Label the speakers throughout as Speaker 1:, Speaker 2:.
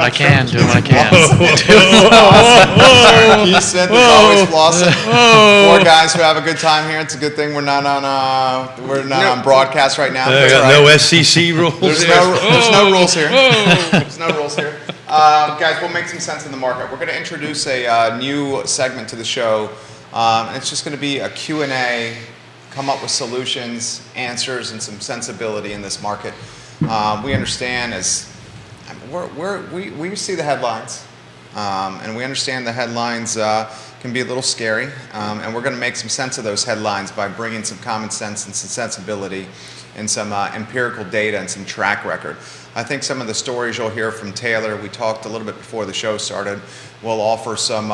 Speaker 1: I can, doing what I can.
Speaker 2: Keith Smith is always flossing. Four guys who have a good time here. It's a good thing we're not on on broadcast right now.
Speaker 3: They got no SEC rules.
Speaker 2: There's no rules here. There's no rules here. Guys, we'll make some sense in the market. We're going to introduce a new segment to the show, and it's just going to be a Q&A, come up with solutions, answers, and some sensibility in this market. We understand we see the headlines, and we understand the headlines can be a little scary, and we're going to make some sense of those headlines by bringing some common sense and some sensibility and some empirical data and some track record. I think some of the stories you'll hear from Taylor, we talked a little bit before the show started, will offer some,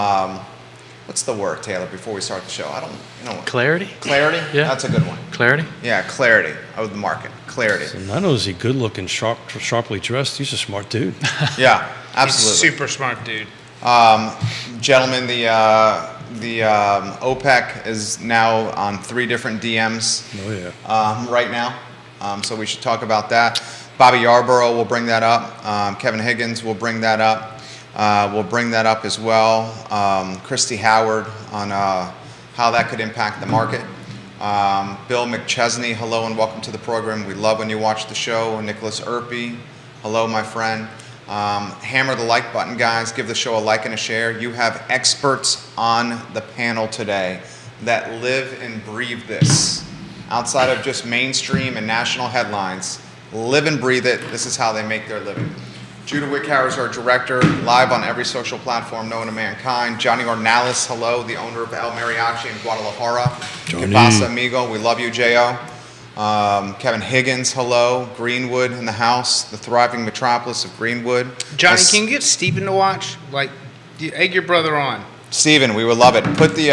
Speaker 2: what's the word, Taylor, before we start the show?
Speaker 1: Clarity?
Speaker 2: Clarity?
Speaker 1: Yeah.
Speaker 2: That's a good one.
Speaker 1: Clarity?
Speaker 2: Yeah, clarity of the market. Clarity.
Speaker 3: So not only is he good looking, sharply dressed, he's a smart dude.
Speaker 2: Yeah, absolutely.
Speaker 4: Super smart dude.
Speaker 2: Gentlemen, the OPEC is now on 3 different DMs right now, so we should talk about that. Bobby Yarborough will bring that up. Kevin Higgins will bring that up. We'll bring that up as well. Christy Howard on how that could impact the market. Bill McChesney, hello and welcome to the program. We love when you watch the show. Nicholas Erpy, hello my friend. Hammer the like button, guys. Give the show a like and a share. You have experts on the panel today that live and breathe this. Outside of just mainstream and national headlines, live and breathe it. This is how they make their living. Judah Wickhauer is our director, live on every social platform known to mankind. Johnny Ornalis, hello, the owner of El Mariachi in Guadalajara.
Speaker 3: Johnny.
Speaker 2: Que pasa, amigo? We love you, J.O. Kevin Higgins, hello. Greenwood in the house, the thriving metropolis of Greenwood.
Speaker 4: Johnny, can you get Steven to watch? Egg your brother on.
Speaker 2: Steven, we would love it. Put the,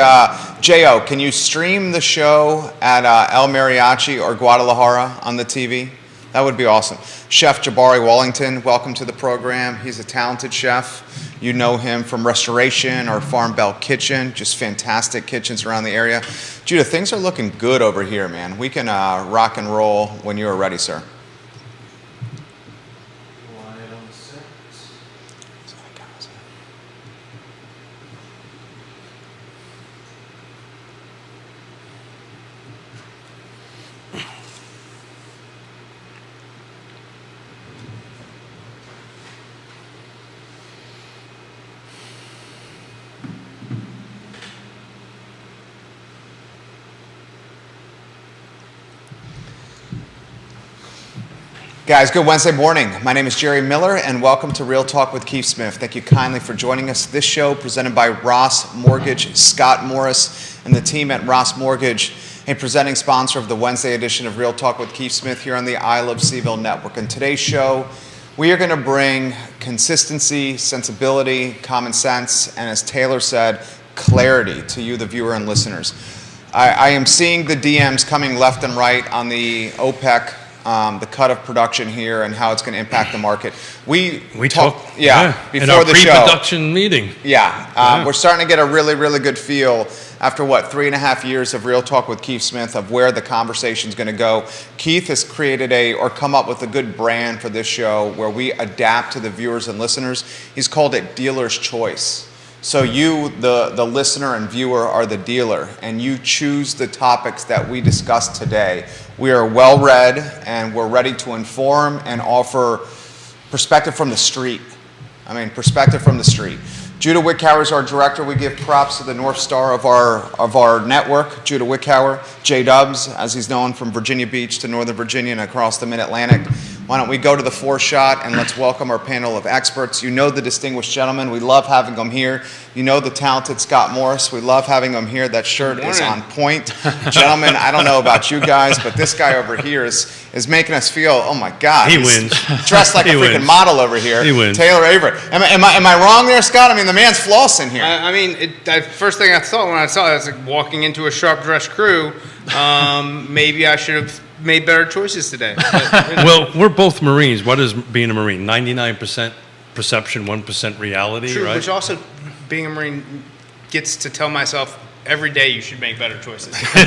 Speaker 2: J.O., can you stream the show at El Mariachi or Guadalajara on the TV? That would be awesome. Chef Jabari Wallington, welcome to the program. He's a talented chef. You know him from Restoration or Farm Bell Kitchen, just fantastic kitchens around the area. Judah, things are looking good over here, man. We can rock and roll when you are ready, sir. Guys, good Wednesday morning. My name is Jerry Miller, and welcome to Real Talk with Keith Smith. Thank you kindly for joining us. This show presented by Ross Mortgage, Scott Morris, and the team at Ross Mortgage, a presenting sponsor of the Wednesday edition of Real Talk with Keith Smith here on the I Love Seville Network. In today's show, we are going to bring consistency, sensibility, common sense, and as Taylor said, clarity to you, the viewer and listeners. I am seeing the DMs coming left and right on the OPEC, the cut of production here and how it's going to impact the market. We talked before
Speaker 3: in our
Speaker 2: the show.
Speaker 3: pre-production meeting.
Speaker 2: We're starting to get a really, really good feel after 3.5 years of Real Talk with Keith Smith of where the conversation's going to go. Keith has created come up with a good brand for this show where we adapt to the viewers and listeners. He's called it Dealer's Choice. So you, the listener and viewer, are the dealer, and you choose the topics that we discussed today. We are well-read, and we're ready to inform and offer perspective from the street. Perspective from the street. Judah Wickhauer is our director. We give props to the North Star of our network, Judah Wickhauer, J-Dubs, as he's known from Virginia Beach to Northern Virginia and across the Mid-Atlantic. Why don't we go to the four-shot and let's welcome our panel of experts. You know the distinguished gentlemen. We love having them here. You know the talented Scott Morris. We love having him here. That shirt is on point. Gentlemen, I don't know about you guys, but this guy over here is making us feel, oh my God.
Speaker 3: He wins.
Speaker 2: Dressed like a freaking model over here.
Speaker 3: He wins.
Speaker 2: Taylor Avery. Am I wrong there, Scott? The man's flossing here.
Speaker 4: First thing I thought when I saw it, I was like walking into a sharp-dressed crew. Maybe I should have made better choices today.
Speaker 3: Well, we're both Marines. What is being a Marine? 99% perception, 1% reality,
Speaker 4: True,
Speaker 3: right?
Speaker 4: which also, being a Marine, gets to tell myself every day you should make better choices.
Speaker 2: Scotty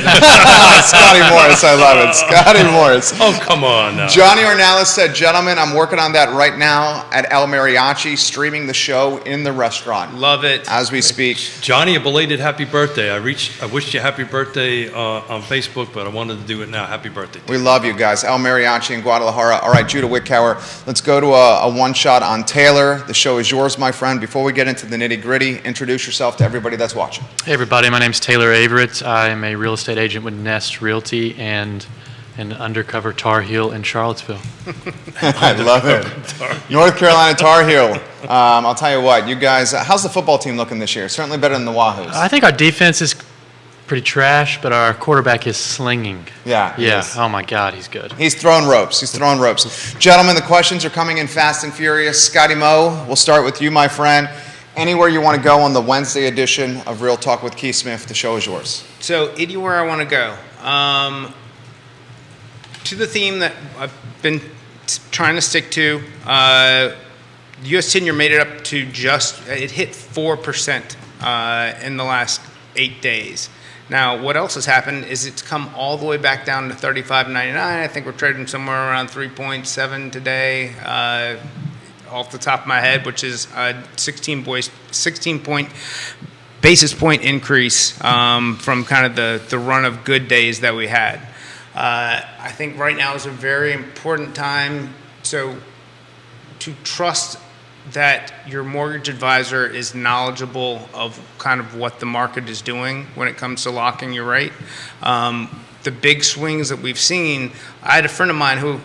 Speaker 2: Morris, I love it. Scotty Morris.
Speaker 3: Oh, come on now.
Speaker 2: Johnny Ornelas said, gentlemen, I'm working on that right now at El Mariachi, streaming the show in the restaurant
Speaker 4: Love it.
Speaker 2: as we speak.
Speaker 3: Johnny, a belated happy birthday. I wished you happy birthday on Facebook, but I wanted to do it now. Happy birthday.
Speaker 2: We love you guys. El Mariachi in Guadalajara. All right, Judah Wickower, let's go to a one-shot on Taylor. The show is yours, my friend. Before we get into the nitty-gritty, introduce yourself to everybody that's watching.
Speaker 1: Hey, everybody. My name's Taylor Averett. I am a real estate agent with Nest Realty and an undercover Tar Heel in Charlottesville.
Speaker 2: I love it. North Carolina Tar Heel. I'll tell you what, you guys, how's the football team looking this year? Certainly better than the Wahoos.
Speaker 1: I think our defense is pretty trash, but our quarterback is slinging.
Speaker 2: Yeah. he
Speaker 1: Yeah.
Speaker 2: is.
Speaker 1: Oh, my God. He's good.
Speaker 2: He's throwing ropes. He's throwing ropes. Gentlemen, the questions are coming in fast and furious. Scotty Moe, we'll start with you, my friend. Anywhere you want to go on the Wednesday edition of Real Talk with Keith Smith, the show is yours.
Speaker 4: So anywhere I want to go, to the theme that I've been trying to stick to, U.S. tenure made it up to it hit 4% in the last 8 days. Now, what else has happened is it's come all the way back down to $35.99. I think we're trading somewhere around 3.7 today, off the top of my head, which is a 16 point basis point increase from kind of the run of good days that we had. I think right now is a very important time. So to trust that your mortgage advisor is knowledgeable of kind of what the market is doing when it comes to locking your rate. The big swings that we've seen, I had a friend of mine who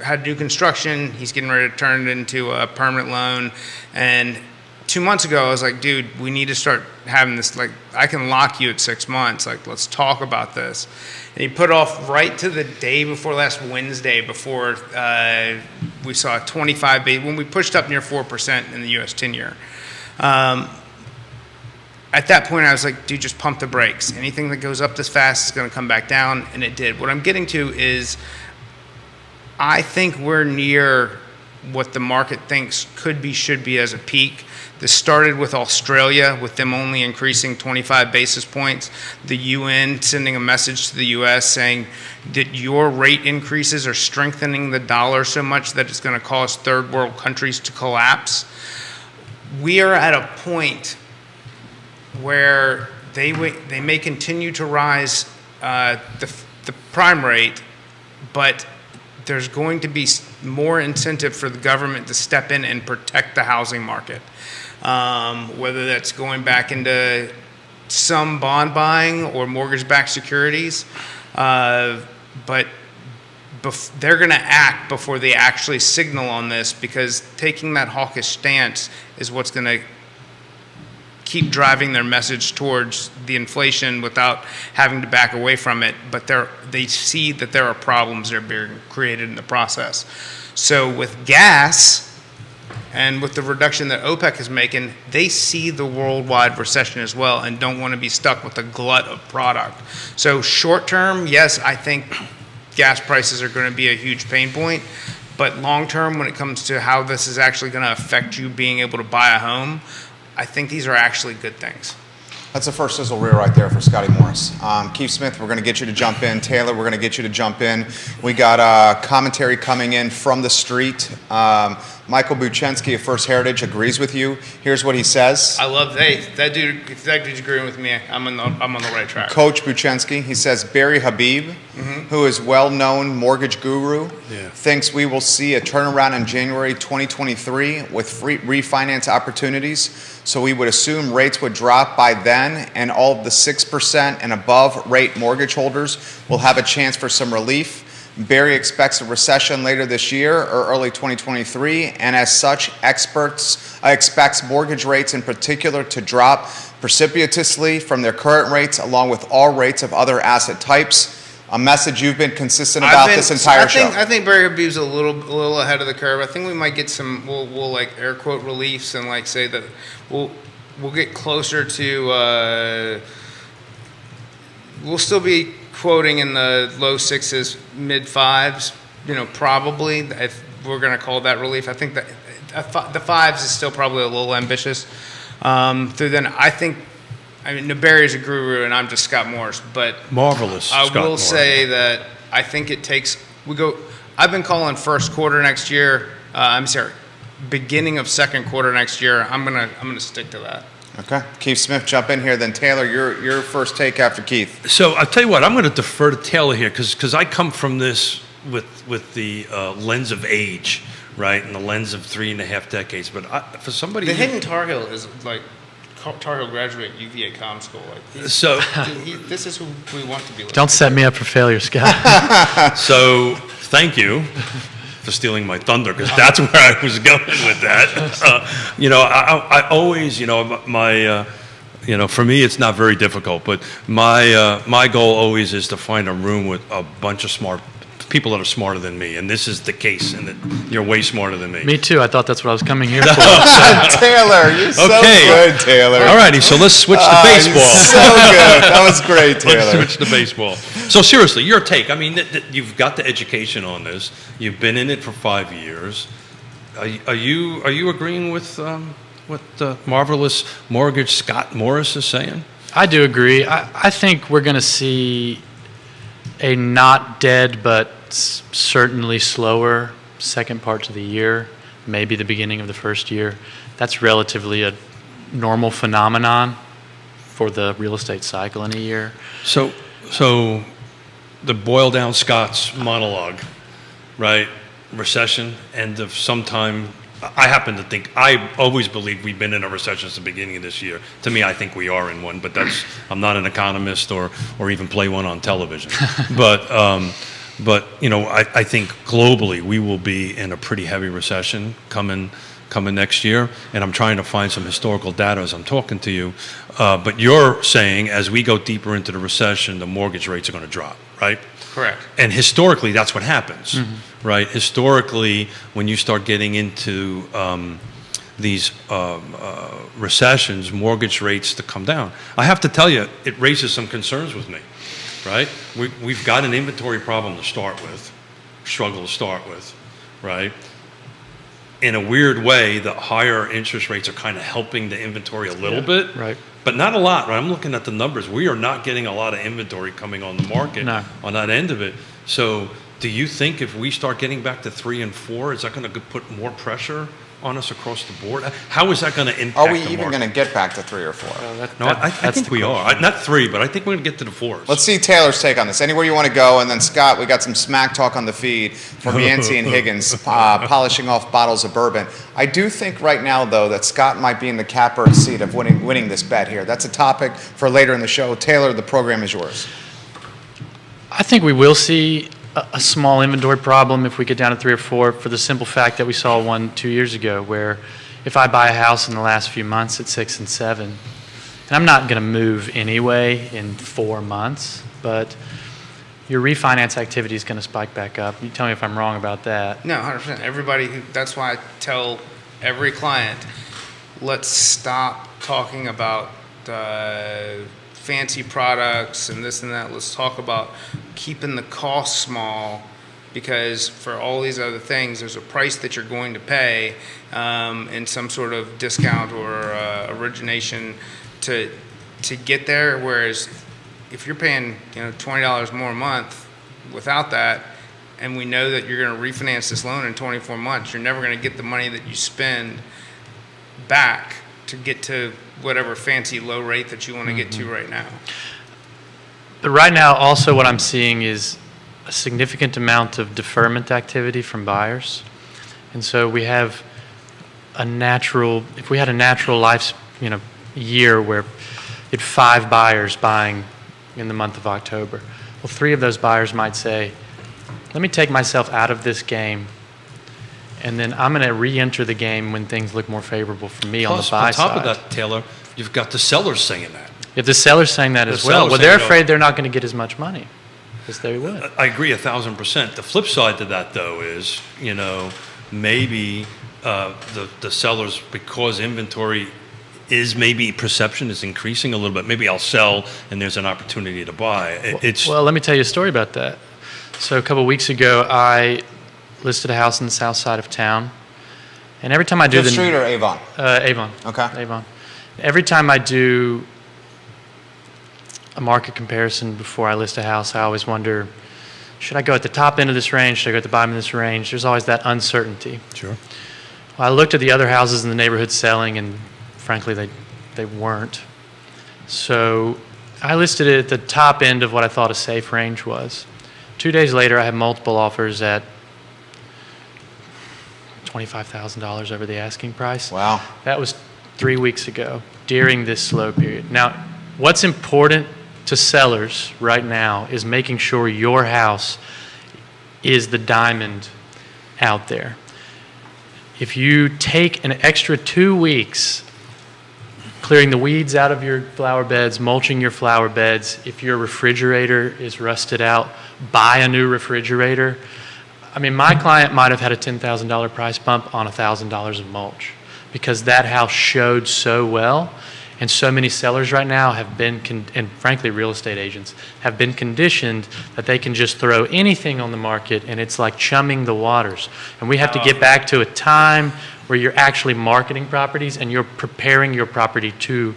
Speaker 4: had new construction. He's getting ready to turn it into a permanent loan. And 2 months ago, I was like, dude, we need to start having this, like, I can lock you at 6 months. Like, let's talk about this. And he put off right to the day before last Wednesday before we saw a 25 base, when we pushed up near 4% in the U.S. 10-year. At that point, I was like, dude, just pump the brakes. Anything that goes up this fast is going to come back down, and it did. What I'm getting to is I think we're near what the market thinks should be as a peak. This started with Australia, with them only increasing 25 basis points. The UN sending a message to the U.S. saying that your rate increases are strengthening the dollar so much that it's going to cause third world countries to collapse. We are at a point where they may continue to rise the prime rate, but there's going to be more incentive for the government to step in and protect the housing market. Whether that's going back into some bond buying or mortgage-backed securities, but they're going to act before they actually signal on this, because taking that hawkish stance is what's going to keep driving their message towards the inflation without having to back away from it. But they see that there are problems that are being created in the process. So with gas, and with the reduction that OPEC is making, they see the worldwide recession as well and don't want to be stuck with a glut of product. So short term, yes, I think gas prices are going to be a huge pain point. But long term, when it comes to how this is actually going to affect you being able to buy a home, I think these are actually good things.
Speaker 2: That's the first sizzle reel right there for Scotty Morris. Keith Smith, we're going to get you to jump in. Taylor, we're going to get you to jump in. We got commentary coming in from the street. Michael Buchensky of First Heritage agrees with you. Here's what he says.
Speaker 4: I love that dude. If that dude's agreeing with me, I'm on the right track.
Speaker 2: Coach Buchensky, he says Barry Habib, who is well-known mortgage guru, thinks we will see a turnaround in January 2023 with free refinance opportunities. So we would assume rates would drop by then, and all of the 6% and above rate mortgage holders will have a chance for some relief. Barry expects a recession later this year or early 2023, and as such, expects mortgage rates in particular to drop precipitously from their current rates, along with all rates of other asset types. A message you've been consistent about this entire show.
Speaker 4: I think Barry Habib's a little ahead of the curve. I think we might get some, we'll like air quote reliefs and like say that we'll get closer to, we'll still be quoting in the low sixes, mid fives, probably, if we're going to call that relief. I think that the fives is still probably a little ambitious. Through then, I think I mean, Barry's a guru, and I'm just Scott Morris. But
Speaker 3: Marvelous.
Speaker 4: I
Speaker 3: Scott
Speaker 4: will
Speaker 3: Morris.
Speaker 4: say that I think it takes. I've been calling first quarter next year. I'm sorry, beginning of second quarter next year. I'm gonna stick to that.
Speaker 2: Okay. Keith Smith, jump in here. Then Taylor, your first take after Keith.
Speaker 3: So I'll tell you what, I'm going to defer to Taylor here because I come from this with the lens of age, right, and the lens of 3.5 decades. But for somebody
Speaker 4: The
Speaker 3: who-
Speaker 4: hidden Tar Heel is like Tar Heel graduate UVA Com School. Like
Speaker 3: so
Speaker 4: this is who we want to be. Like.
Speaker 1: Don't set me up for failure, Scott.
Speaker 3: so thank you for stealing my thunder because that's where I was going with that. I always, for me it's not very difficult, but my goal always is to find a room with a bunch of smart people that are smarter than me, and this is the case, and that you're way smarter than me.
Speaker 1: Me too. I thought that's what I was coming here for.
Speaker 2: Taylor, you're so
Speaker 3: Okay.
Speaker 2: good, Taylor.
Speaker 3: All righty, so let's switch to baseball.
Speaker 2: So good. That was great, Taylor.
Speaker 3: Let's switch to baseball. So seriously, your take. I mean, you've got the education on this. You've been in it for 5 years. Are you agreeing with what the marvelous mortgage Scott Morris is saying?
Speaker 1: I do agree. I think we're going to see a not dead but certainly slower second part of the year, maybe the beginning of the first year. That's relatively a normal phenomenon for the real estate cycle in a year.
Speaker 3: So the boil down Scott's monologue, right? Recession, end of sometime. I happen to think, I always believe we've been in a recession since the beginning of this year. To me, I think we are in one, but I'm not an economist or even play one on television. But I think globally we will be in a pretty heavy recession coming next year, and I'm trying to find some historical data as I'm talking to you. But you're saying as we go deeper into the recession, the mortgage rates are going to drop, right?
Speaker 4: Correct.
Speaker 3: And historically, that's what happens, right? Historically, when you start getting into these recessions, mortgage rates to come down. I have to tell you, it raises some concerns with me, right? We've got an inventory problem to start with, struggle to start with, right? In a weird way, the higher interest rates are kind of helping the inventory a little bit.
Speaker 1: Right.
Speaker 3: But not a lot, right? I'm looking at the numbers. We are not getting a lot of inventory coming on the market on that end of it. So do you think if we start getting back to 3 and 4, is that going to put more pressure on us across the board? How is that going to impact
Speaker 2: Are we
Speaker 3: the
Speaker 2: even
Speaker 3: market?
Speaker 2: going to get back to 3 or 4?
Speaker 3: No, I think we are. Not 3, but I think we're going to get to the 4s.
Speaker 2: Let's see Taylor's take on this. Anywhere you want to go, and then Scott, we got some smack talk on the feed from Yancey and Higgins polishing off bottles of bourbon. I do think right now, though, that Scott might be in the catbird seat of winning this bet here. That's a topic for later in the show. Taylor, the program is yours.
Speaker 1: I think we will see a small inventory problem if we get down to 3 or 4 for the simple fact that we saw one 2 years ago where if I buy a house in the last few months at 6 and 7, and I'm not going to move anyway in 4 months, but your refinance activity is going to spike back up. You tell me if I'm wrong about that.
Speaker 4: No, 100%. That's why I tell every client, let's stop talking about fancy products and this and that. Let's talk about keeping the cost small, because for all these other things, there's a price that you're going to pay in some sort of discount or origination to get there. Whereas if you're paying $20 more a month without that, and we know that you're going to refinance this loan in 24 months, you're never going to get the money that you spend back to get to whatever fancy low rate that you want to get to right now.
Speaker 1: But right now, also what I'm seeing is a significant amount of deferment activity from buyers. And so we have if we had a natural life, year where you had 5 buyers buying in the month of October, well, 3 of those buyers might say, let me take myself out of this game, and then I'm going to re-enter the game when things look more favorable for me on the buy side.
Speaker 3: On top of that, Taylor, you've got the sellers saying that.
Speaker 1: If the seller's saying that as well,
Speaker 3: seller's
Speaker 1: they're
Speaker 3: saying,
Speaker 1: afraid they're not going to get as much money as they would.
Speaker 3: I agree 1,000%. The flip side to that, though, is maybe the sellers, because inventory is maybe perception is increasing a little bit. Maybe I'll sell and there's an opportunity to buy.
Speaker 1: Well, let me tell you a story about that. So a couple of weeks ago, I listed a house on the south side of town, and every time I do
Speaker 2: Fifth Street or Avon?
Speaker 1: Avon.
Speaker 2: Okay.
Speaker 1: Avon. Every time I do a market comparison before I list a house, I always wonder, should I go at the top end of this range? Should I go at the bottom of this range? There's always that uncertainty.
Speaker 3: Sure.
Speaker 1: Well, I looked at the other houses in the neighborhood selling, and frankly, they weren't. So I listed it at the top end of what I thought a safe range was. 2 days later, I had multiple offers at $25,000 over the asking price.
Speaker 2: Wow.
Speaker 1: That was 3 weeks ago during this slow period. Now, what's important to sellers right now is making sure your house is the diamond out there. If you take an extra 2 weeks clearing the weeds out of your flower beds, mulching your flower beds, if your refrigerator is rusted out, buy a new refrigerator. I mean, my client might have had a $10,000 price bump on $1,000 of mulch because that house showed so well. And so many sellers right now have been, and frankly, real estate agents have been conditioned that they can just throw anything on the market and it's like chumming the waters. And we have to get back to a time where you're actually marketing properties and you're preparing your property to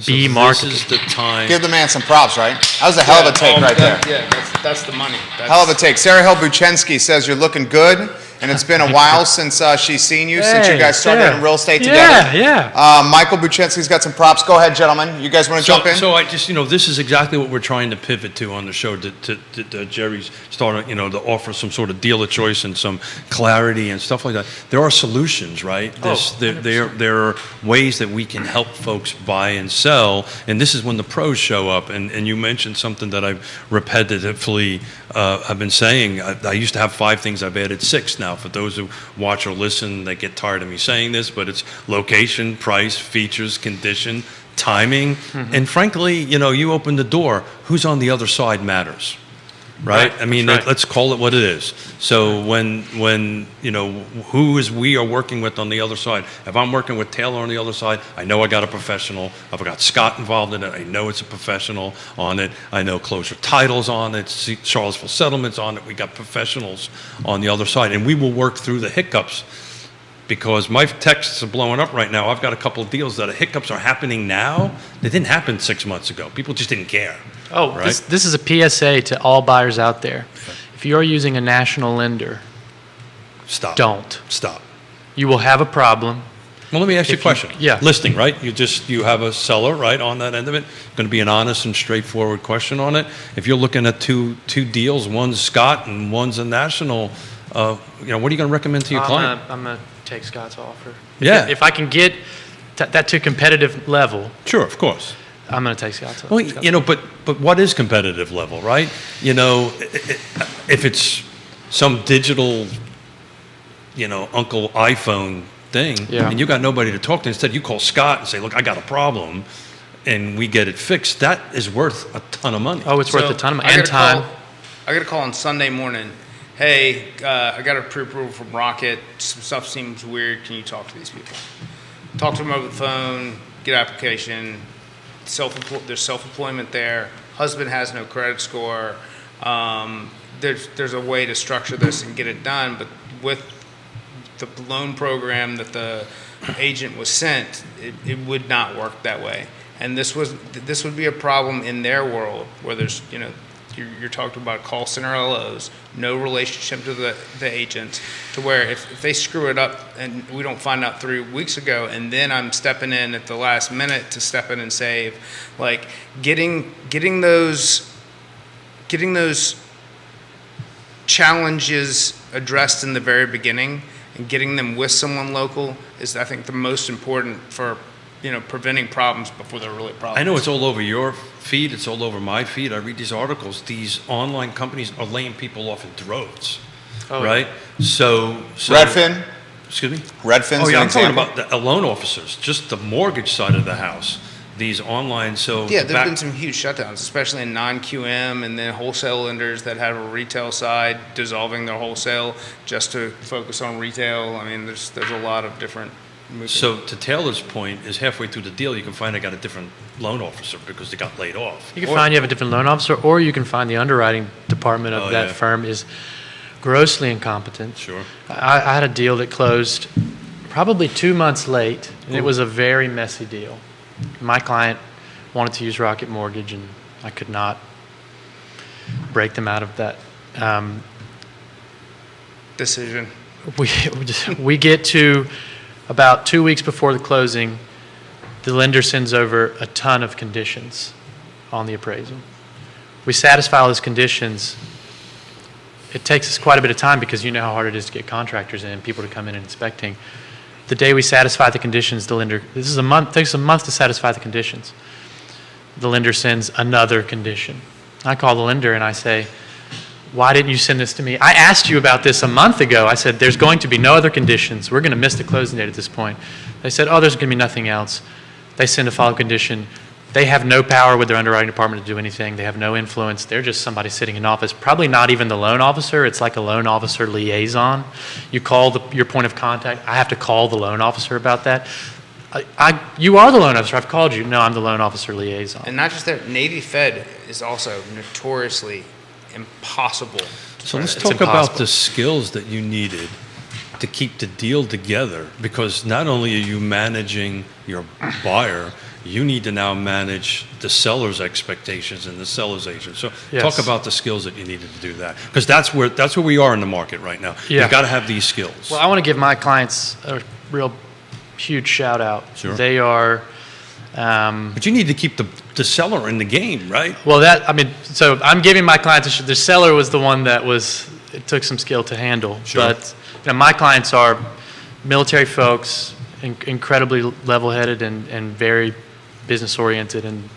Speaker 1: be marketed.
Speaker 3: This is the time.
Speaker 2: Give the man some props, right? That was a hell of a take right there.
Speaker 4: Yeah, that's the money.
Speaker 2: Hell of a take. Sarah Hill Buchensky says you're looking good, and it's been a while since she's seen you, since you guys started in real estate together.
Speaker 1: Yeah.
Speaker 2: Michael Buchensky's got some props. Go ahead, gentlemen. You guys want to jump in?
Speaker 3: So I just, this is exactly what we're trying to pivot to on the show. To Jerry's starting, to offer some sort of deal of choice and some clarity and stuff like that. There are solutions, right? There are ways that we can help folks buy and sell, and this is when the pros show up. And you mentioned something that I've repetitively have been saying. I used to have 5 things. I've added 6 now. For those who watch or listen, they get tired of me saying this, but it's location, price, features, condition, timing, and frankly, you open the door. Who's on the other side matters, right? I mean,
Speaker 1: right.
Speaker 3: Let's call it what it is. So when who is we are working with on the other side? If I'm working with Taylor on the other side, I know I got a professional. If I got Scott involved in it, I know it's a professional on it. I know Closure Title's on it. Charlottesville Settlement's on it. We got professionals on the other side, and we will work through the hiccups. Because my texts are blowing up right now. I've got a couple of deals that hiccups are happening now. They didn't happen 6 months ago. People just didn't care.
Speaker 1: Oh,
Speaker 3: right?
Speaker 1: this is a PSA to all buyers out there. If you're using a national lender,
Speaker 3: Stop.
Speaker 1: don't.
Speaker 3: Stop.
Speaker 1: You will have a problem.
Speaker 3: Well, let me ask you a question.
Speaker 1: yeah.
Speaker 3: Listing, right? You have a seller, right, on that end of it. Going to be an honest and straightforward question on it. If you're looking at two deals, one's Scott and one's a national, what are you going to recommend to your client?
Speaker 1: I'm going to take Scott's offer.
Speaker 3: Yeah.
Speaker 1: If I can get that to a competitive level,
Speaker 3: Sure, of course.
Speaker 1: I'm going to take Scott's offer.
Speaker 3: Well, but what is competitive level, right? If it's some digital, Uncle iPhone thing,
Speaker 1: Yeah.
Speaker 3: and you got nobody to talk to, instead you call Scott and say, look, I got a problem, and we get it fixed, that is worth a ton of money.
Speaker 1: Oh, it's worth a ton of money and
Speaker 4: I
Speaker 1: time.
Speaker 4: got a call on Sunday morning. Hey, I got a pre-approval from Rocket. Some stuff seems weird. Can you talk to these people? Talk to them over the phone, get application. There's self-employment there. Husband has no credit score. There's a way to structure this and get it done, but with the loan program that the agent was sent, it would not work that way. And this would be a problem in their world where there's, you're talking about call center LOs, no relationship to the agents, to where if they screw it up and we don't find out 3 weeks ago, and then I'm stepping in at the last minute to step in and save, like getting those challenges addressed in the very beginning and getting them with someone local is, I think, the most important for preventing problems before they're really problems.
Speaker 3: I know it's all over your feed. It's all over my feed. I read these articles. These online companies are laying people off in droves, right? So
Speaker 2: Redfin.
Speaker 3: Excuse me?
Speaker 2: Redfin's an
Speaker 3: I'm
Speaker 2: example.
Speaker 3: talking about the loan officers, just the mortgage side of the house. These online,
Speaker 4: there've been some huge shutdowns, especially in non-QM, and then wholesale lenders that have a retail side dissolving their wholesale just to focus on retail. I mean, there's a lot of different movements.
Speaker 3: So to Taylor's point, is halfway through the deal, you can find I got a different loan officer because they got laid off.
Speaker 1: You can find you have a different loan officer, or you can find the underwriting department of that firm is grossly incompetent.
Speaker 3: Sure.
Speaker 1: I had a deal that closed probably 2 months late, and it was a very messy deal. My client wanted to use Rocket Mortgage, and I could not break them out of that.
Speaker 4: Decision.
Speaker 1: We get to about 2 weeks before the closing, the lender sends over a ton of conditions on the appraisal. We satisfy all those conditions. It takes us quite a bit of time because you know how hard it is to get contractors in, people to come in and inspecting. The day we satisfy the conditions, the lender, takes a month to satisfy the conditions. The lender sends another condition. I call the lender and I say, why didn't you send this to me? I asked you about this a month ago. I said, there's going to be no other conditions. We're going to miss the closing date at this point. They said, oh, there's going to be nothing else. They send a follow-up condition. They have no power with their underwriting department to do anything. They have no influence. They're just somebody sitting in office, probably not even the loan officer. It's like a loan officer liaison. You call your point of contact. I have to call the loan officer about that. You are the loan officer. I've called you. No, I'm the loan officer liaison.
Speaker 4: And not just that, Navy Fed is also notoriously impossible.
Speaker 3: So let's
Speaker 1: It's
Speaker 3: talk about
Speaker 1: impossible.
Speaker 3: the skills that you needed to keep the deal together, because not only are you managing your buyer, you need to now manage the seller's expectations and the seller's agent. So
Speaker 1: Yes.
Speaker 3: talk about the skills that you needed to do that, because that's where we are in the market right now.
Speaker 1: Yeah.
Speaker 3: You've got to have these skills.
Speaker 1: Well, I want to give my clients a real huge shout out.
Speaker 3: Sure.
Speaker 1: They are,
Speaker 3: But you need to keep the seller in the game, right?
Speaker 1: well, so I'm giving my clients, the seller was the one that it took some skill to handle.
Speaker 3: Sure.
Speaker 1: But my clients are military folks, incredibly level-headed and very business-oriented, and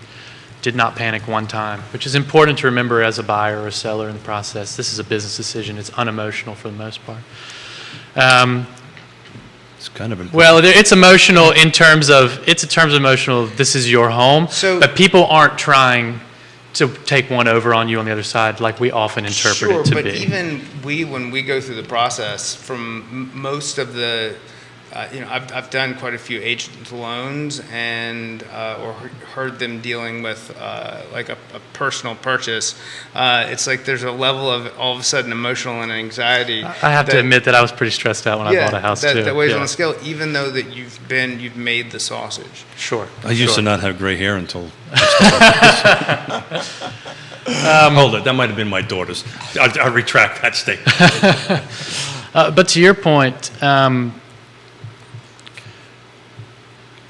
Speaker 1: did not panic one time, which is important to remember as a buyer or a seller in the process. This is a business decision. It's unemotional for the most part.
Speaker 3: It's kind of important.
Speaker 1: Well, it's emotional in terms of emotional. This is your home,
Speaker 4: So-
Speaker 1: but people aren't trying to take one over on you on the other side, like we often interpret
Speaker 4: Sure,
Speaker 1: it to
Speaker 4: but
Speaker 1: be.
Speaker 4: even when we go through the process, from most of the, I've done quite a few agent loans and or heard them dealing with like a personal purchase. It's like there's a level of all of a sudden emotional and anxiety.
Speaker 1: I have to admit that I was pretty stressed out when I bought a house too.
Speaker 4: that weighs
Speaker 1: Yeah.
Speaker 4: on the scale, even though that you've made the sausage.
Speaker 1: Sure.
Speaker 3: I used
Speaker 1: sure.
Speaker 3: to not have gray hair until. Hold it, that might have been my daughter's. I retract that statement.
Speaker 1: But to your point,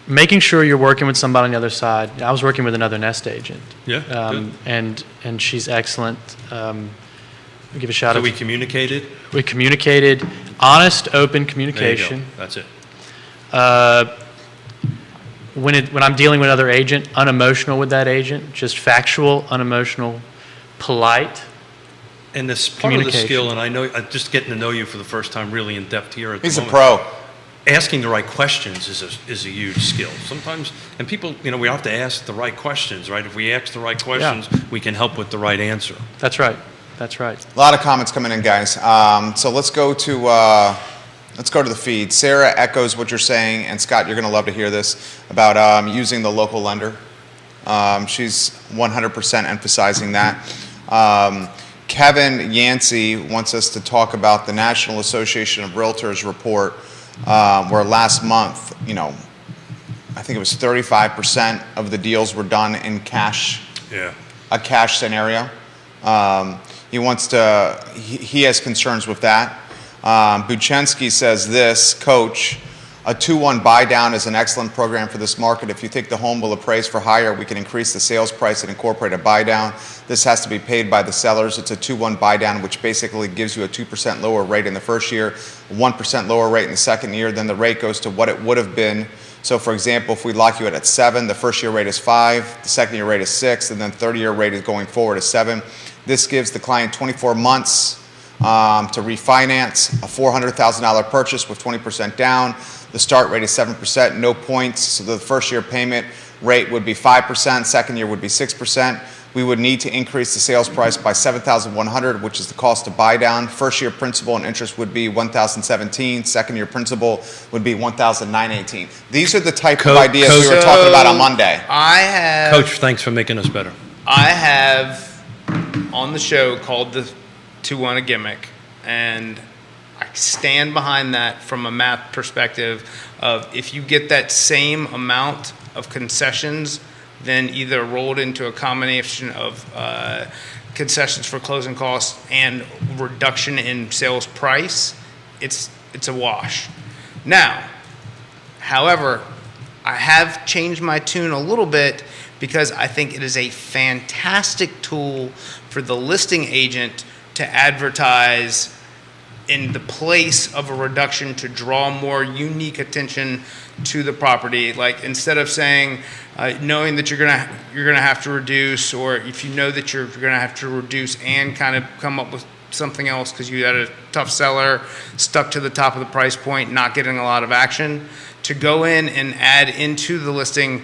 Speaker 1: making sure you're working with somebody on the other side. I was working with another Nest agent.
Speaker 3: Yeah, good.
Speaker 1: And she's excellent. I'll give a shout
Speaker 3: So
Speaker 1: out.
Speaker 3: we communicated.
Speaker 1: We communicated, honest, open
Speaker 3: There you go.
Speaker 1: communication.
Speaker 3: That's it.
Speaker 1: When I'm dealing with another agent, unemotional with that agent, just factual, unemotional, polite.
Speaker 3: And this part of the
Speaker 1: Communication.
Speaker 3: skill, and I know, just getting to know you for the first time really in depth here at the
Speaker 2: He's a
Speaker 3: moment.
Speaker 2: pro.
Speaker 3: Asking the right questions is a huge skill. Sometimes, and people, we have to ask the right questions, right? If we ask the right questions, we can help with the right answer.
Speaker 1: That's right. That's right.
Speaker 2: A lot of comments coming in, guys. So let's go to the feed. Sarah echoes what you're saying, and Scott, you're going to love to hear this about using the local lender. She's 100% emphasizing that. Kevin Yancey wants us to talk about the National Association of Realtors report, where last month, I think it was 35% of the deals were done in cash.
Speaker 3: Yeah.
Speaker 2: A cash scenario. He has concerns with that. Buchensky says this, Coach, a 2-1 buy down is an excellent program for this market. If you think the home will appraise for higher, we can increase the sales price and incorporate a buy down. This has to be paid by the sellers. It's a 2-1 buy down, which basically gives you a 2% lower rate in the first year, 1% lower rate in the second year. Then the rate goes to what it would have been. So for example, if we lock you at 7, the first year rate is 5, the second year rate is 6, and then third year rate is going forward is 7. This gives the client 24 months to refinance, a $400,000 purchase with 20% down. The start rate is 7%, no points. So the first year payment rate would be 5%, second year would be 6%. We would need to increase the sales price by $7,100, which is the cost to buy down. First year principal and interest would be $1,017. Second year principal would be $1,918. These are the type of ideas we were talking about on Monday.
Speaker 3: Coach, thanks for making us better.
Speaker 4: I have on the show called the 2-1 a gimmick, and I stand behind that from a math perspective of if you get that same amount of concessions then either rolled into a combination of concessions for closing costs and reduction in sales price, it's a wash. Now, however, I have changed my tune a little bit because I think it is a fantastic tool for the listing agent to advertise in the place of a reduction to draw more unique attention to the property. Like, instead of saying, knowing that you're gonna have to reduce, or if you know that you're gonna have to reduce and kind of come up with something else because you had a tough seller stuck to the top of the price point, not getting a lot of action, to go in and add into the listing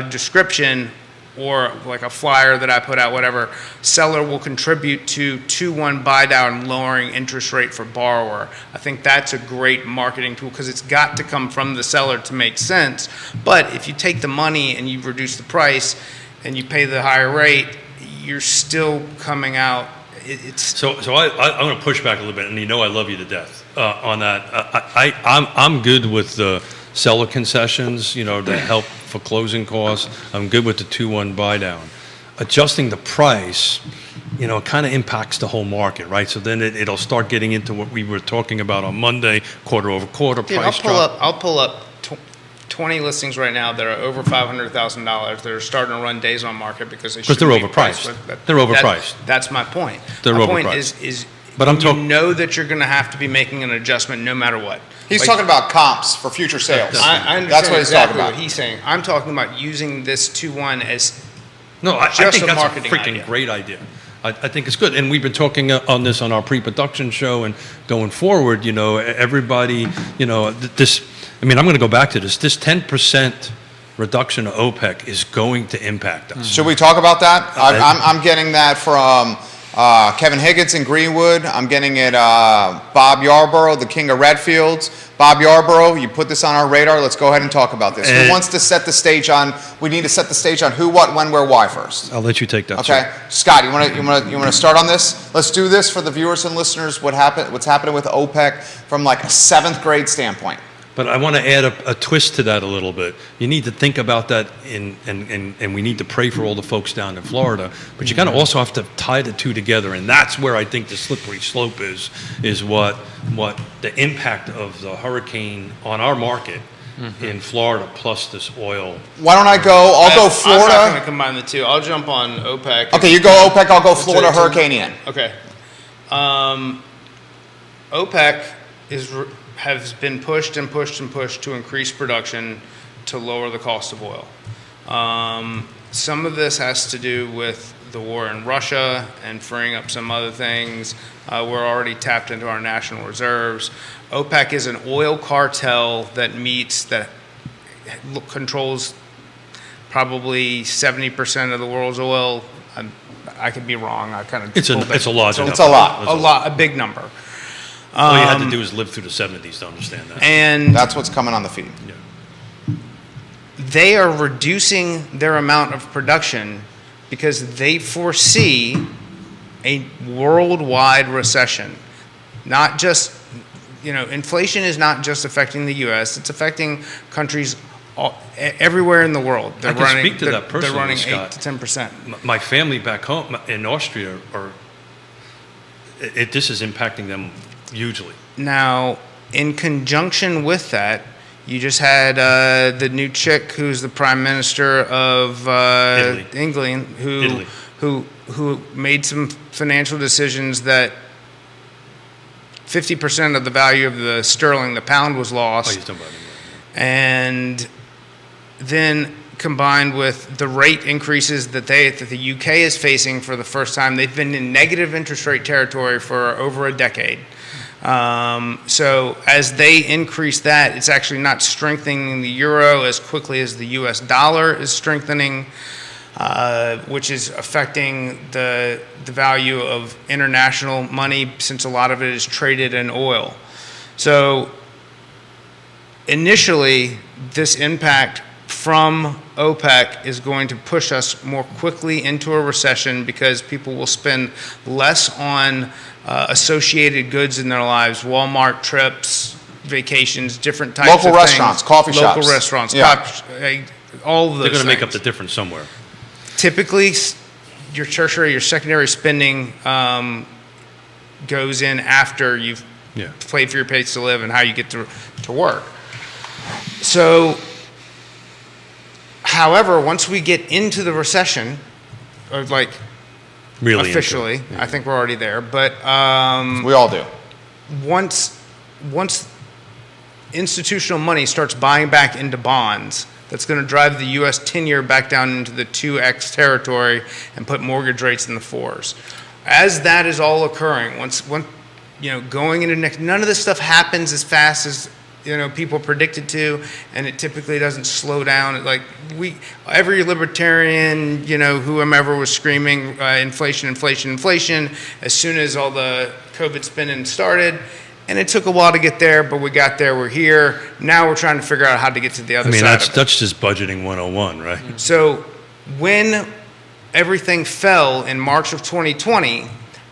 Speaker 4: description, or like a flyer that I put out, whatever, seller will contribute to 2-1 buy down, lowering interest rate for borrower. I think that's a great marketing tool because it's got to come from the seller to make sense. But if you take the money and you reduce the price and you pay the higher rate, you're still coming out.
Speaker 3: So I'm going to push back a little bit, and you know I love you to death on that. I'm good with the seller concessions, to help for closing costs. I'm good with the 2-1 buy down. Adjusting the price, kind of impacts the whole market, right? So then it'll start getting into what we were talking about on Monday, quarter over quarter price drop.
Speaker 4: I'll pull up 20 listings right now that are over $500,000 that are starting to run days on market because they're
Speaker 3: overpriced. They're overpriced.
Speaker 4: That's my point.
Speaker 3: They're
Speaker 4: my
Speaker 3: overpriced.
Speaker 4: point is
Speaker 3: But I'm talking.
Speaker 4: You know that you're going to have to be making an adjustment no matter what.
Speaker 2: He's talking about comps for future sales.
Speaker 4: I understand
Speaker 2: That's what he's
Speaker 4: exactly
Speaker 2: talking about.
Speaker 4: what he's saying. I'm talking about using this 2-1 as
Speaker 3: No, I
Speaker 4: just
Speaker 3: think
Speaker 4: a
Speaker 3: that's a
Speaker 4: marketing
Speaker 3: freaking
Speaker 4: idea.
Speaker 3: great idea. I think it's good. And we've been talking on this on our pre-production show and going forward, everybody, this, I'm going to go back to this. This 10% reduction of OPEC is going to impact us.
Speaker 2: Should we talk about that? I'm getting that from Kevin Higgins in Greenwood. I'm getting it Bob Yarborough, the king of Redfields. Bob Yarborough, you put this on our radar. Let's go ahead and talk about this. Who wants to set the stage on? We need to set the stage on who, what, when, where, why first.
Speaker 3: I'll let you take that.
Speaker 2: Okay,
Speaker 3: Sir.
Speaker 2: Scott, you want to start on this? Let's do this for the viewers and listeners. What's happening with OPEC from like a 7th grade standpoint?
Speaker 3: But I want to add a twist to that a little bit. You need to think about that, and we need to pray for all the folks down in Florida. But you kind of also have to tie the two together, and that's where I think the slippery slope is what the impact of the hurricane on our market in Florida plus this oil.
Speaker 2: Why don't I go? I'll go Florida.
Speaker 4: I'm not going to combine the two. I'll jump on OPEC.
Speaker 2: Okay, you go OPEC. I'll go Florida Hurricane Ian.
Speaker 4: Okay. OPEC has been pushed and pushed and pushed to increase production to lower the cost of oil. Some of this has to do with the war in Russia and freeing up some other things. We're already tapped into our national reserves. OPEC is an oil cartel that controls probably 70% of the world's oil. I could be wrong.
Speaker 3: It's a large number.
Speaker 2: It's a lot.
Speaker 4: A big number.
Speaker 3: All you had to do is live through the 70s to understand that.
Speaker 4: And
Speaker 2: That's what's coming on the feed.
Speaker 3: Yeah.
Speaker 4: they are reducing their amount of production because they foresee a worldwide recession. Not just, inflation is not just affecting the U.S., it's affecting countries everywhere in the world.
Speaker 3: I can speak to that personally,
Speaker 4: They're running
Speaker 3: Scott.
Speaker 4: 8 to 10%.
Speaker 3: My family back home in Austria this is impacting them hugely.
Speaker 4: Now, in conjunction with that, you just had the new chick who's the prime minister of England, who made some financial decisions that 50% of the value of the sterling, the pound, was lost.
Speaker 3: Oh, you're talking about England.
Speaker 4: And then combined with the rate increases that the UK is facing for the first time, they've been in negative interest rate territory for over a decade. So as they increase that, it's actually not strengthening the euro as quickly as the US dollar is strengthening, which is affecting the value of international money since a lot of it is traded in oil. So initially, this impact from OPEC is going to push us more quickly into a recession because people will spend less on associated goods in their lives, Walmart trips, vacations, different types
Speaker 2: Local
Speaker 4: of
Speaker 2: restaurants,
Speaker 4: things.
Speaker 2: coffee
Speaker 4: Local
Speaker 2: shops.
Speaker 4: restaurants,
Speaker 2: Yeah.
Speaker 4: all of those
Speaker 3: They're going to make up
Speaker 4: things.
Speaker 3: the difference somewhere.
Speaker 4: Typically, your tertiary, your secondary spending goes in after you've
Speaker 3: Yeah.
Speaker 4: paid for your place to live and how you get to work. So, however, once we get into the recession, or like
Speaker 3: Really.
Speaker 4: officially, I think we're already there, but
Speaker 2: We all do.
Speaker 4: once institutional money starts buying back into bonds, that's going to drive the U.S. 10-year back down into the 2x territory and put mortgage rates in the 4s. As that is all occurring, once going into next, none of this stuff happens as fast as people predict it to, and it typically doesn't slow down. Like every libertarian, whomever was screaming inflation, inflation, inflation, as soon as all the COVID spending started. And it took a while to get there, but we got there. We're here. Now we're trying to figure out how to get to the other side of it.
Speaker 3: that's just budgeting 101, right?
Speaker 4: So when everything fell in March of 2020,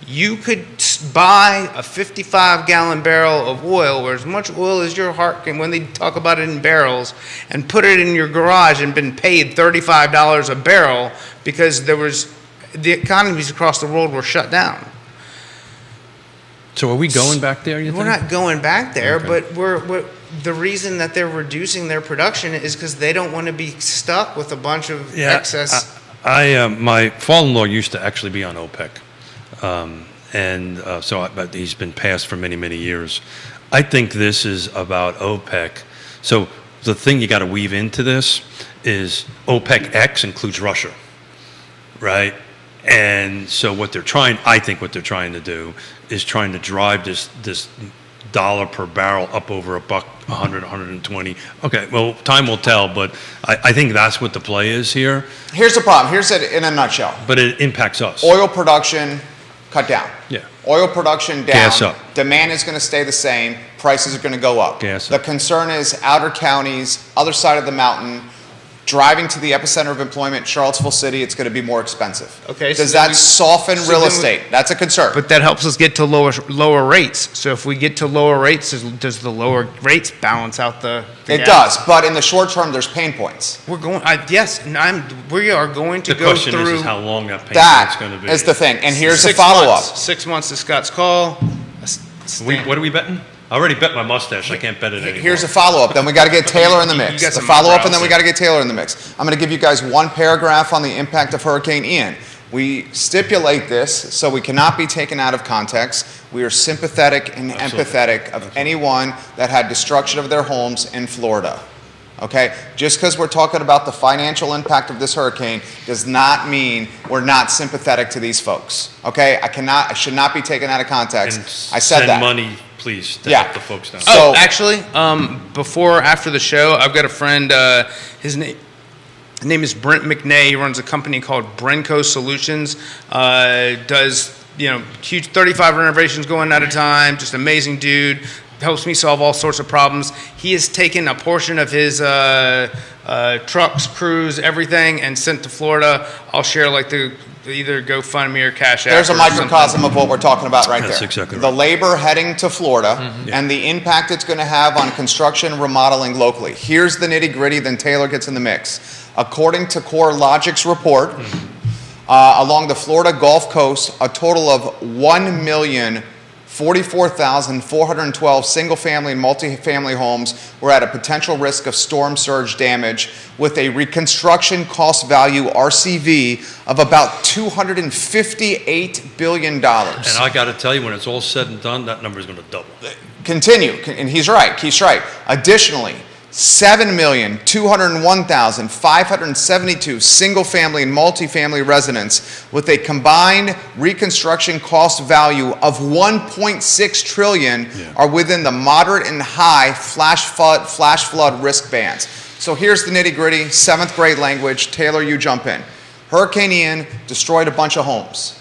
Speaker 4: you could buy a 55-gallon barrel of oil, or as much oil as your heart can, when they talk about it in barrels, and put it in your garage and been paid $35 a barrel because the economies across the world were shut down.
Speaker 3: So are we going back there, you
Speaker 4: We're
Speaker 3: think?
Speaker 4: not going back there,
Speaker 3: Okay.
Speaker 4: but we're the reason that they're reducing their production is because they don't want to be stuck with a bunch of excess.
Speaker 3: My father-in-law used to actually be on OPEC. But he's been passed for many, many years. I think this is about OPEC. So the thing you got to weave into this is OPEC X includes Russia, right? And so I think what they're trying to do is trying to drive this dollar per barrel up over $100, 120. Okay, well, time will tell, but I think that's what the play is here.
Speaker 2: Here's the problem. Here's it in a nutshell.
Speaker 3: But it impacts us.
Speaker 2: Oil production cut down.
Speaker 3: Yeah.
Speaker 2: Oil production down.
Speaker 3: Gas up.
Speaker 2: Demand is going to stay the same. Prices are going to go up.
Speaker 3: Gas
Speaker 2: The
Speaker 3: up.
Speaker 2: concern is outer counties, other side of the mountain, driving to the epicenter of employment, Charlottesville City, it's going to be more expensive.
Speaker 4: Okay, so
Speaker 2: Does
Speaker 4: then
Speaker 2: that soften
Speaker 4: so
Speaker 2: real
Speaker 4: then we-
Speaker 2: estate? That's a concern.
Speaker 4: But that helps us get to lower rates. So if we get to lower rates, does the lower rates balance out the
Speaker 2: It
Speaker 4: gap?
Speaker 2: does, but in the short term, there's pain points.
Speaker 4: We're going. Yes, and we are going to
Speaker 3: The
Speaker 4: go
Speaker 3: question
Speaker 4: through
Speaker 3: is how long that payment's going to be.
Speaker 2: That is the thing. And here's the
Speaker 4: 6
Speaker 2: follow-up.
Speaker 4: months. 6 months to Scott's call.
Speaker 3: What are we betting? I already bet my mustache. I can't bet it anymore.
Speaker 2: Here's a follow-up. Then we got to get Taylor in the
Speaker 4: You
Speaker 2: mix.
Speaker 4: got
Speaker 2: The
Speaker 4: some
Speaker 2: follow-up, and then we
Speaker 4: eyebrows.
Speaker 2: got to get Taylor in the mix. I'm going to give you guys one paragraph on the impact of Hurricane Ian. We stipulate this so we cannot be taken out of context. We are sympathetic and empathetic of anyone that had destruction of their homes in Florida. Okay? Just because we're talking about the financial impact of this hurricane does not mean we're not sympathetic to these folks. Okay? I should not be taken out of context.
Speaker 3: And
Speaker 2: I said
Speaker 3: send
Speaker 2: that.
Speaker 3: money, please, to
Speaker 2: Yeah.
Speaker 3: help the folks down.
Speaker 2: So-
Speaker 4: Actually, after the show, I've got a friend. His name is Brent McNay. He runs a company called Brenco Solutions. Does huge 35 renovations going at a time. Just amazing dude. Helps me solve all sorts of problems. He has taken a portion of his trucks, crews, everything, and sent to Florida. I'll share either GoFundMe or Cash App.
Speaker 2: There's a
Speaker 4: or something.
Speaker 2: microcosm of what we're talking about right
Speaker 3: That's
Speaker 2: there.
Speaker 3: exactly
Speaker 2: The
Speaker 3: right.
Speaker 2: labor heading to Florida and the impact it's going to have on construction remodeling locally. Here's the nitty gritty, then Taylor gets in the mix. According to CoreLogic's report, along the Florida Gulf Coast, a total of 1,044,412 single-family and multi-family homes were at a potential risk of storm surge damage, with a reconstruction cost value, RCV, of about $258 billion.
Speaker 3: And I got to tell you, when it's all said and done, that number is going to double.
Speaker 2: Continue, and he's right. Additionally, 7,201,572 single-family and multi-family residents with a combined reconstruction cost value of $1.6 trillion are within the moderate and high flash flood risk bands. So here's the nitty-gritty, 7th grade language. Taylor, you jump in. Hurricane Ian destroyed a bunch of homes.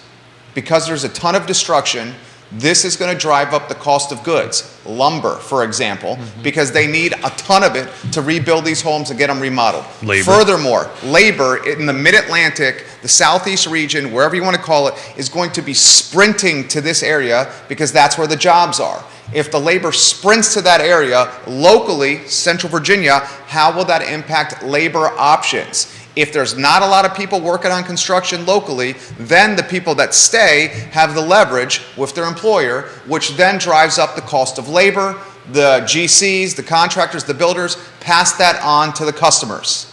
Speaker 2: Because there's a ton of destruction, this is going to drive up the cost of goods. lumber, for example, because they need a ton of it to rebuild these homes and get them remodeled.
Speaker 3: Labor.
Speaker 2: Furthermore, labor in the Mid-Atlantic, the Southeast region, wherever you want to call it, is going to be sprinting to this area because that's where the jobs are. If the labor sprints to that area locally, Central Virginia, how will that impact labor options? If there's not a lot of people working on construction locally, then the people that stay have the leverage with their employer, which then drives up the cost of labor. The GCs, the contractors, the builders pass that on to the customers.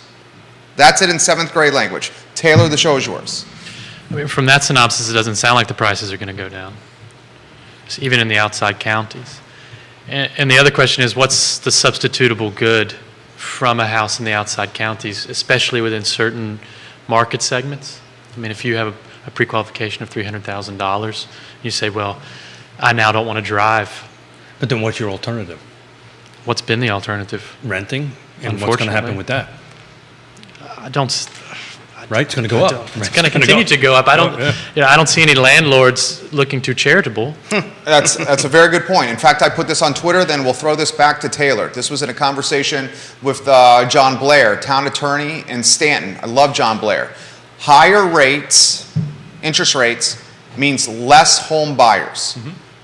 Speaker 2: That's it in 7th grade language. Taylor, the show is yours.
Speaker 1: I mean, from that synopsis, it doesn't sound like the prices are going to go down, even in the outside counties. And the other question is, what's the substitutable good from a house in the outside counties, especially within certain market segments? I mean, if you have a pre-qualification of $300,000, you say, well, I now don't want to drive.
Speaker 3: But then what's your alternative?
Speaker 1: What's been the alternative?
Speaker 3: Renting? And what's going to happen with that?
Speaker 1: I don't.
Speaker 3: Right? It's going to go up.
Speaker 1: It's going to continue to go up. I don't.
Speaker 3: yeah.
Speaker 1: You know, I don't see any landlords looking too charitable.
Speaker 2: That's a very good point. In fact, I put this on Twitter, then we'll throw this back to Taylor. This was in a conversation with John Blair, town attorney in Stanton. I love John Blair. Higher rates, interest rates, means less home buyers.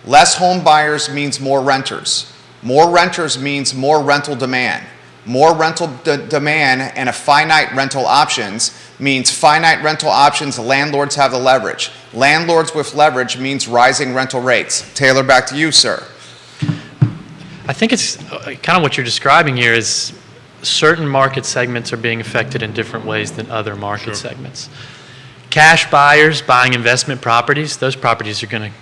Speaker 2: Less home buyers means more renters. More renters means more rental demand. More rental demand and a finite rental options means finite rental options, landlords have the leverage. Landlords with leverage means rising rental rates. Taylor, back to you, sir.
Speaker 1: I think it's kind of what you're describing here is certain market segments are being affected in different ways than other market segments. Cash buyers buying investment properties, those properties are going to,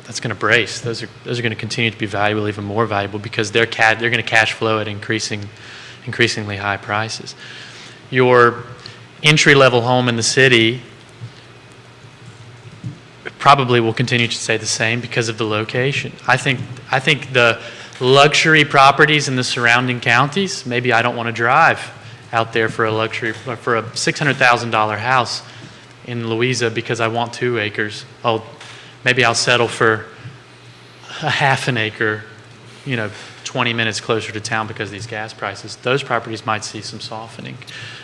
Speaker 1: that's going to brace. Those are going to continue to be valuable, even more valuable, because they're going to cash flow at increasingly high prices. Your entry-level home in the city probably will continue to stay the same because of the location. I think the luxury properties in the surrounding counties, maybe I don't want to drive out there for a $600,000 house in Louisa because I want 2 acres. Maybe I'll settle for a half an acre, 20 minutes closer to town because of these gas prices. Those properties might see some softening.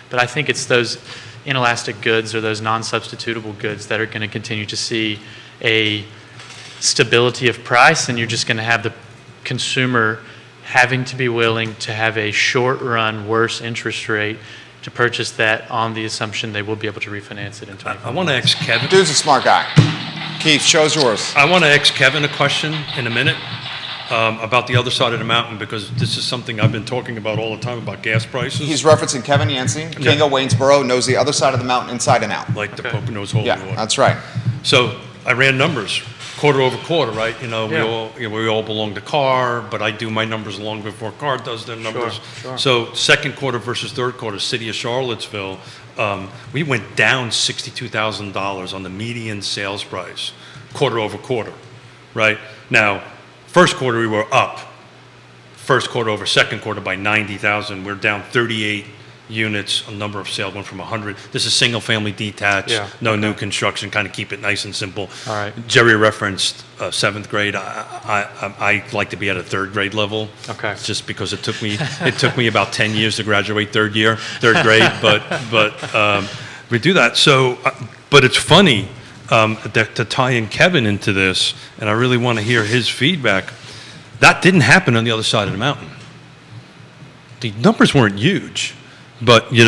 Speaker 1: But I think it's those inelastic goods or those non-substitutable goods that are going to continue to see a stability of price, and you're just going to have the consumer having to be willing to have a short-run worse interest rate to purchase that on the assumption they will be able to refinance it in 24
Speaker 3: I want to ask Kevin.
Speaker 2: Dude's a smart guy. Keith, show's yours.
Speaker 3: I want to ask Kevin a question in a minute about the other side of the mountain, because this is something I've been talking about all the time about gas prices.
Speaker 2: He's referencing Kevin Yancey, King of Waynesboro, knows the other side of the mountain inside and out.
Speaker 3: Like the Poconos Holy
Speaker 2: Yeah,
Speaker 3: Water.
Speaker 2: that's right.
Speaker 3: So I ran numbers, quarter over quarter, right?
Speaker 1: Yeah.
Speaker 3: We all belong to CAR, but I do my numbers long before CAR does their numbers.
Speaker 1: Sure.
Speaker 3: So second quarter versus third quarter, city of Charlottesville, we went down $62,000 on the median sales price, quarter over quarter, right? Now, first quarter we were up. First quarter over second quarter by 90,000. We're down 38 units. A number of sales went from 100. This is single family detached, no new construction, kind of keep it nice and simple.
Speaker 1: All right.
Speaker 3: Jerry referenced 7th grade. I like to be at a 3rd grade level.
Speaker 1: Okay.
Speaker 3: It's just because it took me about 10 years to graduate third grade, but we do that. So, but it's funny to tie in Kevin into this, and I really want to hear his feedback. That didn't happen on the other side of the mountain. The numbers weren't huge, but in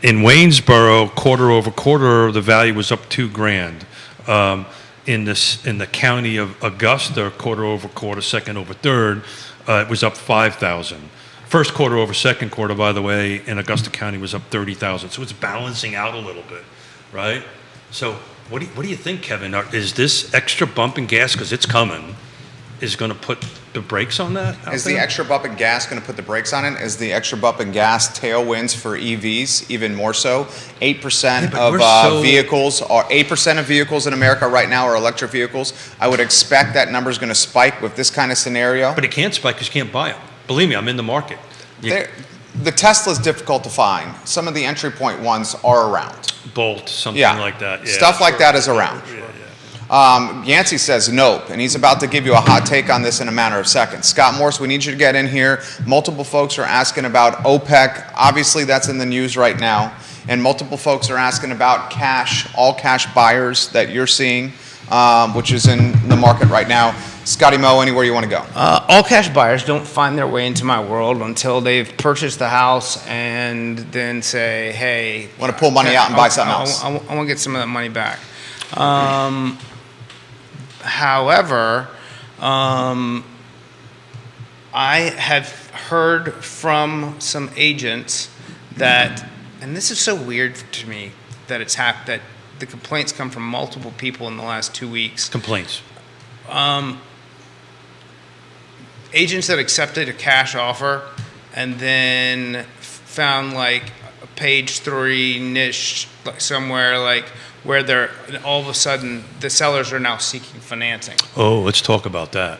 Speaker 3: Waynesboro, quarter over quarter, the value was up $2,000. In the county of Augusta, quarter over quarter, second over third, it was up $5,000. First quarter over second quarter, by the way, in Augusta County was up $30,000. So it's balancing out a little bit, right? So what do you think, Kevin? Is this extra bump in gas, because it's coming, is going to put the brakes on that?
Speaker 2: Is the extra bump in gas going to put the brakes on it? Is the extra bump in gas tailwinds for EVs even more so? 8% of vehicles are 8% of vehicles in America right now are electric vehicles. I would expect that number is going to spike with this kind of scenario.
Speaker 3: But it can't spike because you can't buy them. Believe me, I'm in the market.
Speaker 2: The Tesla is difficult to find. Some of the entry point ones are around.
Speaker 3: Bolt, something
Speaker 2: Yeah.
Speaker 3: like that. Yeah.
Speaker 2: Stuff like that is around. Yancey says nope, and he's about to give you a hot take on this in a matter of seconds. Scott Morse, we need you to get in here. Multiple folks are asking about OPEC. Obviously, that's in the news right now. And multiple folks are asking about cash, all cash buyers that you're seeing, which is in the market right now. Scotty Moe, anywhere you want to go.
Speaker 4: All cash buyers don't find their way into my world until they've purchased the house and then say, hey.
Speaker 2: Want to pull money out and buy something else.
Speaker 4: I want to get some of that money back. However, I have heard from some agents that, and this is so weird to me that it's that the complaints come from multiple people in the last 2 weeks.
Speaker 3: Complaints.
Speaker 4: Agents that accepted a cash offer and then found like a page 3 niche like somewhere like where they're all of a sudden the sellers are now seeking financing.
Speaker 3: Oh, let's talk about that.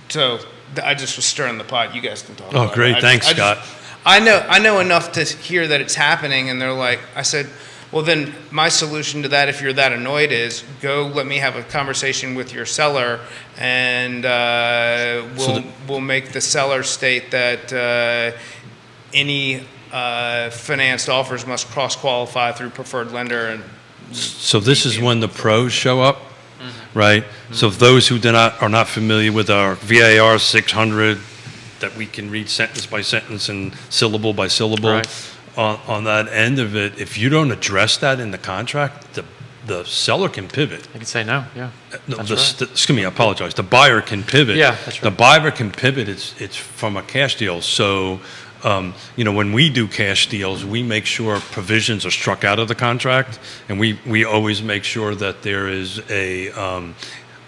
Speaker 4: So I just was stirring the pot. You guys can talk.
Speaker 3: Oh,
Speaker 4: about
Speaker 3: great.
Speaker 4: it.
Speaker 3: Thanks, Scott.
Speaker 4: I know enough to hear that it's happening, and they're like, I said, well, then my solution to that, if you're that annoyed, is go let me have a conversation with your seller, and we'll make the seller state that any financed offers must cross-qualify through preferred lender. And
Speaker 3: So this is when the pros show up, right? So those who are not familiar with our VAR 600, that we can read sentence by sentence and syllable by syllable,
Speaker 1: Right.
Speaker 3: on that end of it, if you don't address that in the contract, the seller can pivot.
Speaker 1: I can say no, yeah. That's right.
Speaker 3: Excuse me, I apologize. The buyer can pivot.
Speaker 1: Yeah, that's right.
Speaker 3: The buyer can pivot. It's from a cash deal. So, when we do cash deals, we make sure provisions are struck out of the contract, and we always make sure that there is an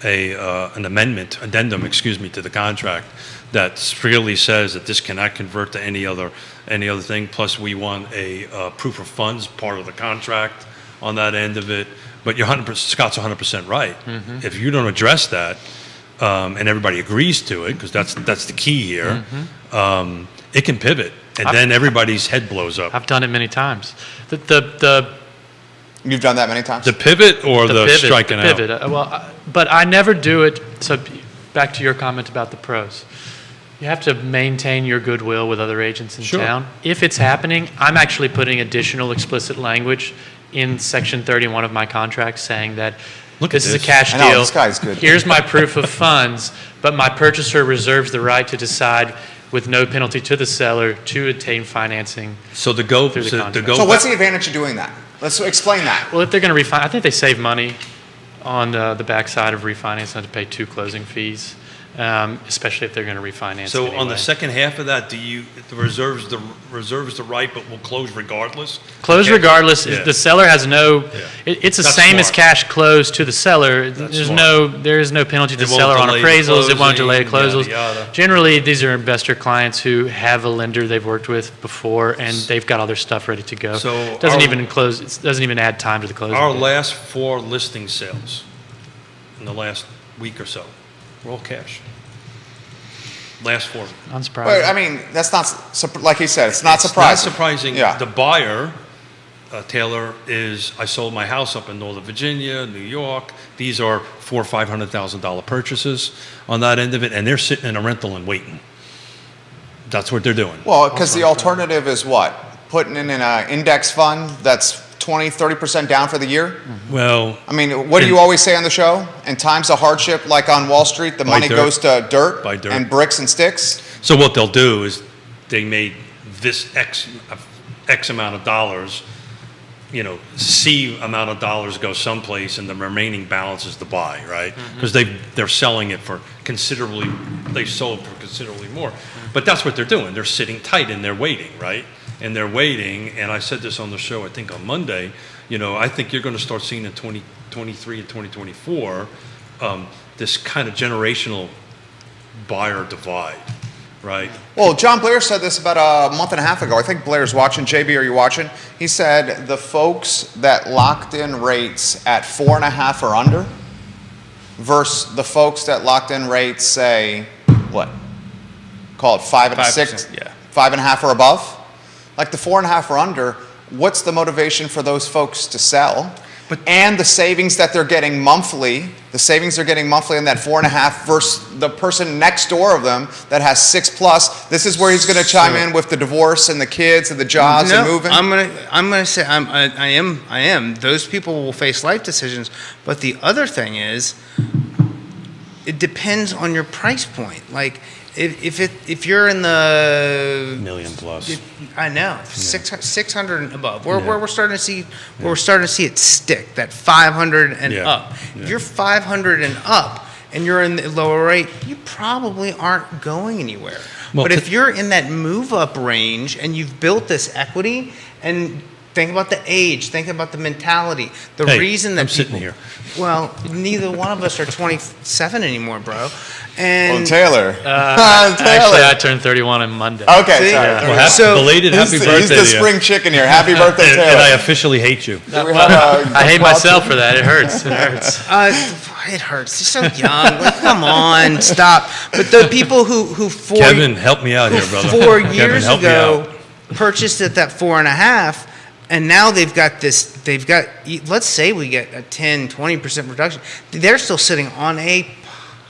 Speaker 3: addendum, to the contract that freely says that this cannot convert to any other thing. Plus, we want a proof of funds part of the contract on that end of it. But Scott's 100% right.
Speaker 1: Mm-hmm.
Speaker 3: If you don't address that, and everybody agrees to it, because that's the key here, it can pivot, and then everybody's head blows up.
Speaker 1: I've done it many times. The
Speaker 2: You've done that many times?
Speaker 3: The pivot or the
Speaker 1: pivot,
Speaker 3: striking
Speaker 1: the pivot. But I never do it. So back to your comment about the pros. You have to maintain your goodwill with other agents in
Speaker 3: Sure.
Speaker 1: town. If it's happening, I'm actually putting additional explicit language in Section 31 of my contract saying that
Speaker 3: Look at
Speaker 1: this is a
Speaker 3: this.
Speaker 1: cash
Speaker 2: I know,
Speaker 1: deal.
Speaker 2: this guy's good.
Speaker 1: Here's my proof of funds, but my purchaser reserves the right to decide with no penalty to the seller to obtain financing.
Speaker 3: So to go
Speaker 1: Through the
Speaker 3: to
Speaker 1: contract.
Speaker 3: go
Speaker 2: So what's
Speaker 3: back-
Speaker 2: the advantage of doing that? Let's explain that.
Speaker 1: Well, if they're going to refinance, I think they save money on the backside of refinance, not to pay 2 closing fees, especially if they're going to refinance.
Speaker 3: So on
Speaker 1: anyway.
Speaker 3: the second half of that, it reserves the right, but will close regardless?
Speaker 1: Close
Speaker 3: Okay.
Speaker 1: regardless.
Speaker 3: Yeah.
Speaker 1: The seller has no.
Speaker 3: Yeah.
Speaker 1: It's the
Speaker 3: That's
Speaker 1: same as
Speaker 3: smart.
Speaker 1: cash close to the seller.
Speaker 3: That's
Speaker 1: There
Speaker 3: smart.
Speaker 1: is no penalty to
Speaker 3: It
Speaker 1: the
Speaker 3: won't
Speaker 1: seller on
Speaker 3: delay
Speaker 1: appraisals. It won't delay
Speaker 3: closing,
Speaker 1: closals.
Speaker 3: yada, yada.
Speaker 1: Generally, these are investor clients who have a lender they've worked with before, and they've got all their stuff ready to go.
Speaker 3: So
Speaker 1: it doesn't
Speaker 3: our-
Speaker 1: even close. It doesn't even add time to the closing.
Speaker 3: Our
Speaker 1: date.
Speaker 3: last 4 listing sales in the last week or so were all cash. Last 4.
Speaker 1: Unsurprising.
Speaker 2: But, I mean, that's not, like he said, it's not surprising.
Speaker 3: It's not surprising.
Speaker 2: Yeah.
Speaker 3: The buyer, Taylor, I sold my house up in Northern Virginia, New York. These are $400,000 or $500,000 purchases on that end of it, and they're sitting in a rental and waiting. That's what they're doing.
Speaker 2: Well, because the alternative is what? Putting in an index fund that's 20, 30% down for the year?
Speaker 3: Well,
Speaker 2: I mean, what do you always say on the show? In times of hardship, like on Wall Street, the
Speaker 3: Buy
Speaker 2: money
Speaker 3: dirt.
Speaker 2: goes to dirt,
Speaker 3: Buy dirt.
Speaker 2: and bricks and sticks?
Speaker 3: so what they'll do is they made this X amount of dollars, C amount of dollars go someplace, and the remaining balance is to buy, right? Because they're selling it for they sold for considerably more. But that's what they're doing. They're sitting tight and they're waiting, right? And they're waiting, and I said this on the show, I think on Monday, I think you're going to start seeing in 2023 and 2024 this kind of generational buyer divide, right?
Speaker 2: Well, John Blair said this about a month and a half ago. I think Blair's watching. JB, are you watching? He said the folks that locked in rates at 4.5 or under versus the folks that locked in rates, say, what? Call it 5 and 6,
Speaker 4: 5%, yeah.
Speaker 2: 5.5 or above. Like the 4.5 or under, what's the motivation for those folks to sell? and the savings that they're getting monthly, the savings they're getting monthly on that 4.5 versus the person next door of them that has 6+. This is where he's going to chime in with the divorce and the kids and the jobs and moving.
Speaker 4: I'm gonna say I am. Those people will face life decisions, but the other thing is, it depends on your price point. Like if you're in the
Speaker 3: million plus.
Speaker 4: I know 600 and above. Where we're starting to see it stick, that 500 and up.
Speaker 3: Yeah.
Speaker 4: If you're 500 and up and you're in the lower rate, you probably aren't going anywhere.
Speaker 3: Well,
Speaker 4: but if you're in that move up range and you've built this equity, and think about the age, think about the mentality, the
Speaker 3: Hey,
Speaker 4: reason that
Speaker 3: I'm sitting
Speaker 4: people-
Speaker 3: here.
Speaker 4: Well, neither one of us are 27 anymore, bro. And
Speaker 2: Well, Taylor.
Speaker 1: Actually, I turned 31 on Monday.
Speaker 2: Okay,
Speaker 4: See?
Speaker 2: sorry.
Speaker 3: Well, happy,
Speaker 4: So-
Speaker 3: belated happy
Speaker 2: He's
Speaker 3: birthday
Speaker 2: the
Speaker 3: to you.
Speaker 2: spring chicken here. Happy birthday,
Speaker 3: And
Speaker 2: Taylor.
Speaker 3: I officially hate you.
Speaker 2: Do we have a-
Speaker 1: I hate myself for that. It hurts. It hurts.
Speaker 4: it hurts. You're so young. Like, come on, stop. But the people who
Speaker 3: Kevin, help me out here, brother.
Speaker 4: 4
Speaker 3: Kevin,
Speaker 4: years
Speaker 3: help me
Speaker 4: ago
Speaker 3: out.
Speaker 4: purchased at that 4.5, and now they've got, let's say we get a 10, 20% reduction. They're still sitting on a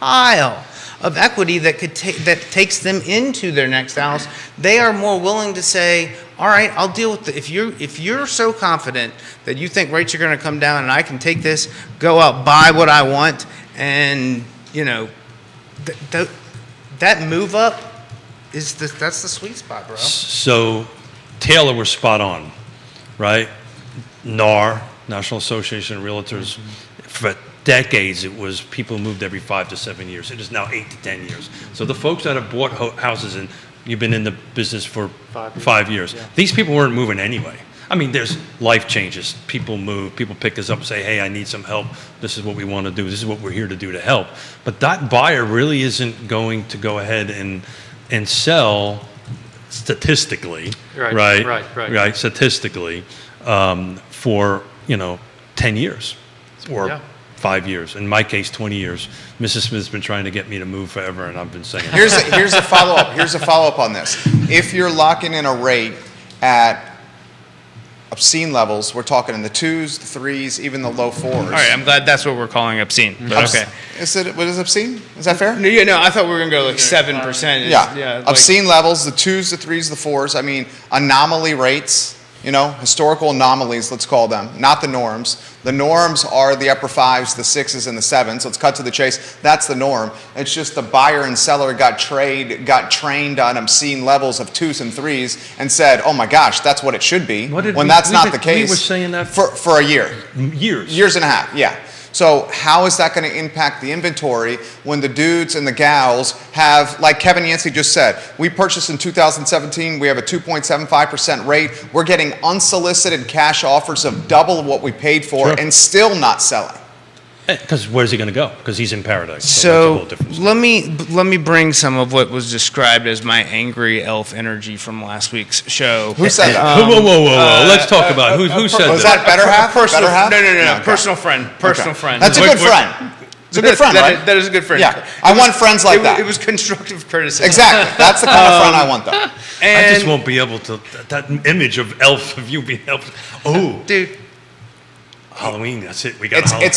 Speaker 4: pile of equity that that takes them into their next house. They are more willing to say, all right, I'll deal with it. If you're so confident that you think rates are going to come down and I can take this, go out, buy what I want, and that move up that's the sweet spot, bro.
Speaker 3: So Taylor was spot on, right? NAR, National Association of Realtors, for decades it was people moved every 5 to 7 years. It is now 8 to 10 years. So the folks that have bought houses, and you've been in the business for 5 years,
Speaker 1: Yeah.
Speaker 3: these people weren't moving anyway. I mean, there's life changes. People move. People pick us up and say, hey, I need some help. This is what we want to do. This is what we're here to do to help. But that buyer really isn't going to go ahead and sell statistically, right, statistically, for 10 years or
Speaker 1: Yeah.
Speaker 3: 5 years. In my case, 20 years. Mrs. Smith's been trying to get me to move forever, and I've been saying
Speaker 2: Here's a follow-up. Here's a follow-up on this. If you're locking in a rate at obscene levels, we're talking in the 2s, the 3s, even the low 4s.
Speaker 4: All right, I'm glad that's what we're calling obscene. But okay.
Speaker 2: What is obscene? Is that fair?
Speaker 4: No, I thought we were gonna go like 7%.
Speaker 2: Yeah.
Speaker 4: like-
Speaker 2: Obscene levels, the 2s, the 3s, the 4s. I mean, anomaly rates, historical anomalies, let's call them, not the norms. The norms are the upper 5s, the 6s, and the 7s. Let's cut to the chase. That's the norm. It's just the buyer and seller got trained on obscene levels of 2s and 3s and said, oh my gosh, that's what it should be. When that's not the case.
Speaker 3: We were saying that
Speaker 2: for a year.
Speaker 3: years.
Speaker 2: Years and a half, yeah. So how is that going to impact the inventory when the dudes and the gals have, like Kevin Yancey just said, we purchased in 2017, we have a 2.75% rate. We're getting unsolicited cash offers of double what we paid for
Speaker 3: Sure.
Speaker 2: and still not selling.
Speaker 3: Because where's he going to go? Because he's in paradise. that's a
Speaker 4: So
Speaker 3: whole different story.
Speaker 4: let me bring some of what was described as my angry elf energy from last week's show.
Speaker 2: Who said that?
Speaker 3: Whoa. Let's talk about who said
Speaker 2: Was
Speaker 3: that.
Speaker 2: that better half?
Speaker 4: Personal,
Speaker 2: Better half?
Speaker 4: no.
Speaker 2: Okay.
Speaker 4: Personal friend. Personal
Speaker 2: Okay.
Speaker 4: friend.
Speaker 2: That's a good friend. It's a good friend, right?
Speaker 4: That is a good friend.
Speaker 2: Yeah. I want friends like that.
Speaker 4: It was constructive criticism.
Speaker 2: Exactly. That's the kind of friend I want, though.
Speaker 3: I just
Speaker 4: And
Speaker 3: won't be able to. That image of elf, of you being elf. Oh,
Speaker 4: dude,
Speaker 3: Halloween. That's it. We got Halloween.
Speaker 2: It's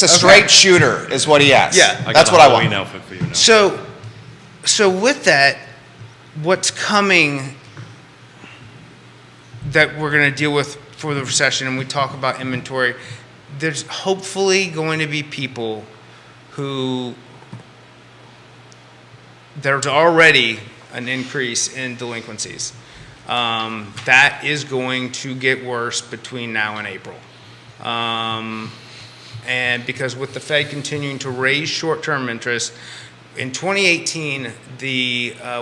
Speaker 2: a straight shooter, is what he has.
Speaker 4: Yeah.
Speaker 3: I got
Speaker 2: That's
Speaker 3: a
Speaker 2: what I
Speaker 3: Halloween
Speaker 2: want.
Speaker 3: outfit for you now.
Speaker 4: So with that, what's coming that we're going to deal with for the recession, and we talk about inventory, there's hopefully going to be people who there's already an increase in delinquencies. That is going to get worse between now and April. And because with the Fed continuing to raise short-term interest, in 2018,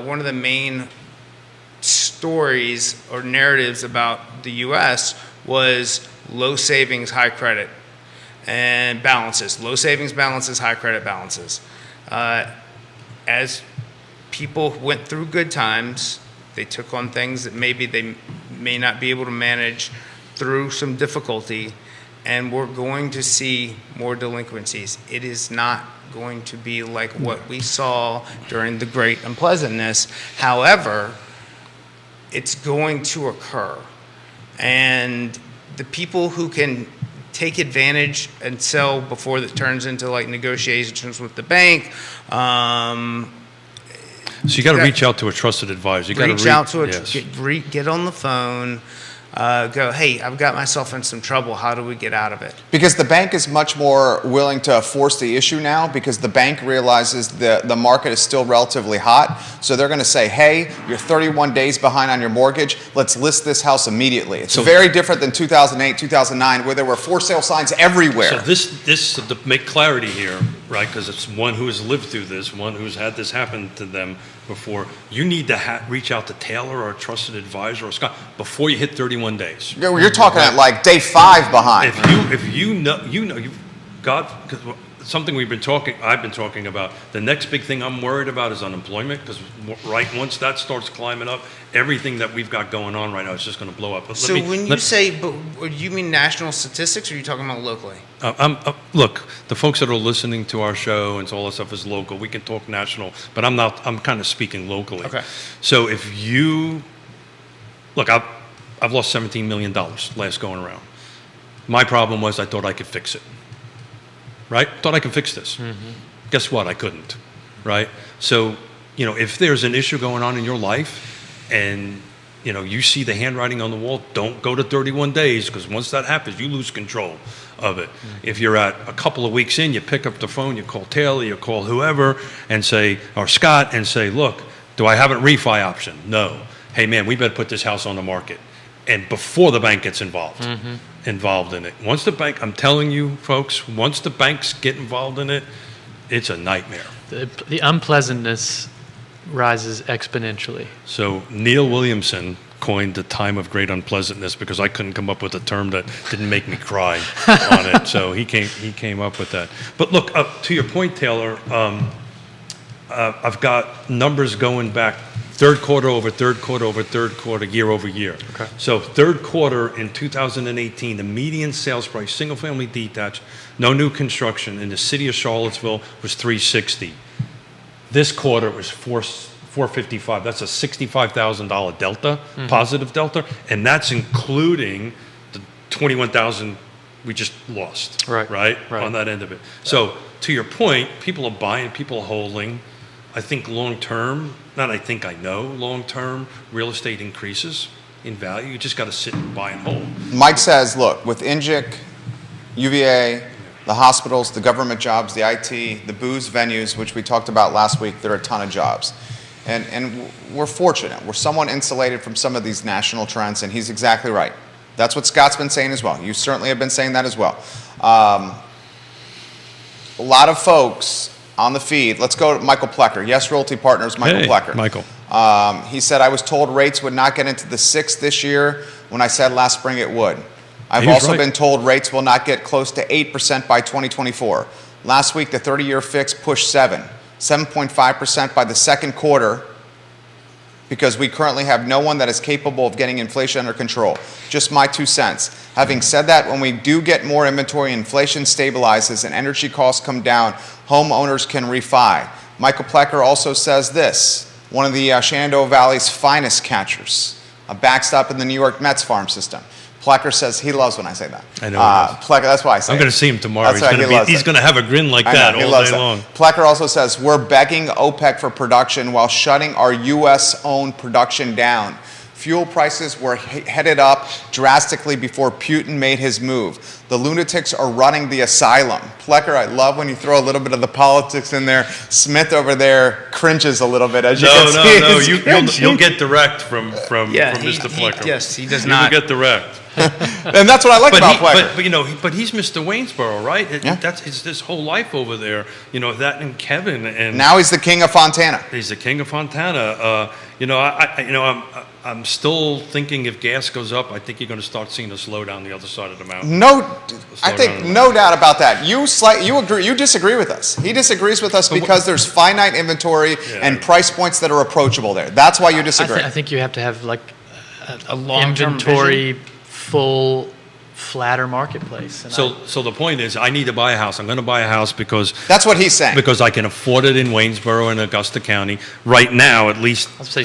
Speaker 4: one of the main stories or narratives about the U.S. was low savings, high credit, and balances. Low savings balances, high credit balances. As people went through good times, they took on things that maybe they may not be able to manage through some difficulty, and we're going to see more delinquencies. It is not going to be like what we saw during the Great Unpleasantness. However, it's going to occur. And the people who can take advantage and sell before it turns into like negotiations with the bank.
Speaker 3: So you got to
Speaker 4: that-
Speaker 3: reach out to a trusted advisor. You got
Speaker 4: Reach out to it,
Speaker 3: yes.
Speaker 4: get on the phone, go, hey, I've got myself in some trouble. How do we get out of it?
Speaker 2: Because the bank is much more willing to force the issue now because the bank realizes the market is still relatively hot. So they're going to say, hey, you're 31 days behind on your mortgage. Let's list this house immediately. It's
Speaker 3: So-
Speaker 2: very different than 2008, 2009, where there were for sale signs everywhere.
Speaker 3: So this to make clarity here, right? Because it's one who has lived through this, one who's had this happen to them before. You need to reach out to Taylor or a trusted advisor or Scott before you hit 31 days.
Speaker 2: You're talking at like day 5 behind.
Speaker 3: If you know, you've got, because something I've been talking about, the next big thing I'm worried about is unemployment, because once that starts climbing up, everything that we've got going on right now is just going to blow up. But
Speaker 4: So when you say, but you mean national statistics, or are you talking about locally?
Speaker 3: look, the folks that are listening to our show and all that stuff is local. We can talk national, but I'm kind of speaking locally.
Speaker 4: Okay.
Speaker 3: So if you, look, I've lost $17 million last going around. My problem was I thought I could fix it. Right? Thought I could fix this. Guess what? I couldn't. Right? So, if there's an issue going on in your life and, you see the handwriting on the wall, don't go to 31 days, because once that happens, you lose control of it. If you're at a couple of weeks in, you pick up the phone, you call Taylor, you call whoever and say, or Scott, and say, look, do I have a refi option? No. Hey man, we better put this house on the market. And before the bank gets involved in it. Once the bank, I'm telling you folks, once the banks get involved in it, it's a nightmare.
Speaker 1: The unpleasantness rises exponentially.
Speaker 3: So Neil Williamson coined the time of great unpleasantness because I couldn't come up with a term that didn't make me cry on it. So he came up with that. But look, to your point, Taylor, I've got numbers going back third quarter over third quarter over third quarter, year over year.
Speaker 1: Okay.
Speaker 3: So third quarter in 2018, the median sales price, single family detached, no new construction in the city of Charlottesville was $360. This quarter it was $455. That's a $65,000 delta, positive delta, and that's including the 21,000 we just lost.
Speaker 1: Right.
Speaker 3: On that end of it. So to your point, people are buying, people are holding. I think long term, not I think I know, long term real estate increases in value. You just got to sit and buy and hold.
Speaker 2: Mike says, look, with INGIC, UVA, the hospitals, the government jobs, the IT, the booze venues, which we talked about last week, there are a ton of jobs. And we're fortunate. We're somewhat insulated from some of these national trends, and he's exactly right. That's what Scott's been saying as well. You certainly have been saying that as well. A lot of folks on the feed, let's go to Michael Plecker. Yes Realty Partners, Michael Plecker.
Speaker 3: Michael.
Speaker 2: He said, I was told rates would not get into the 6 this year when I said last spring it would. I've
Speaker 3: He was
Speaker 2: also
Speaker 3: right.
Speaker 2: been told rates will not get close to 8% by 2024. Last week, the 30-year fix pushed 7.5% by the second quarter, because we currently have no one that is capable of getting inflation under control. Just my 2 cents. Having said that, when we do get more inventory, inflation stabilizes and energy costs come down, homeowners can refi. Michael Plecker also says this, one of the Shenandoah Valley's finest catchers, a backstop in the New York Mets farm system. Plecker says he loves when I say that.
Speaker 3: I know he does.
Speaker 2: Plecker, that's why I say
Speaker 3: I'm
Speaker 2: it.
Speaker 3: going to see him tomorrow.
Speaker 2: That's why
Speaker 3: He's going to have a grin like
Speaker 2: I know,
Speaker 3: that
Speaker 2: he
Speaker 3: all
Speaker 2: loves
Speaker 3: day
Speaker 2: that.
Speaker 3: long.
Speaker 2: Plecker also says, we're begging OPEC for production while shutting our U.S.-owned production down. Fuel prices were headed up drastically before Putin made his move. The lunatics are running the asylum. Plecker, I love when you throw a little bit of the politics in there. Smith over there cringes a little bit, as you can see.
Speaker 3: No.
Speaker 2: He's cringing.
Speaker 3: You'll get direct from Mr. Plecker.
Speaker 4: Yes, he does
Speaker 3: You
Speaker 4: not.
Speaker 3: will get direct.
Speaker 2: And that's what I like about Plecker.
Speaker 3: But he's Mr. Waynesboro, right?
Speaker 2: Yeah.
Speaker 3: That's his whole life over there. That and Kevin and
Speaker 2: Now he's the king of Fontana.
Speaker 3: he's the king of Fontana. I'm still thinking if gas goes up, I think you're going to start seeing a slowdown the other side of the mountain.
Speaker 2: I think no doubt about that. You agree? You disagree with us. He disagrees with us because there's finite inventory and price points that are approachable there. That's why you disagree.
Speaker 1: I think you have to have like
Speaker 4: A long-term
Speaker 1: inventory full flatter marketplace. And
Speaker 3: So the point is, I need to buy a house. I'm going to buy a house because
Speaker 2: That's what he's saying.
Speaker 3: I can afford it in Waynesboro and Augusta County right now, at least.
Speaker 1: I'll say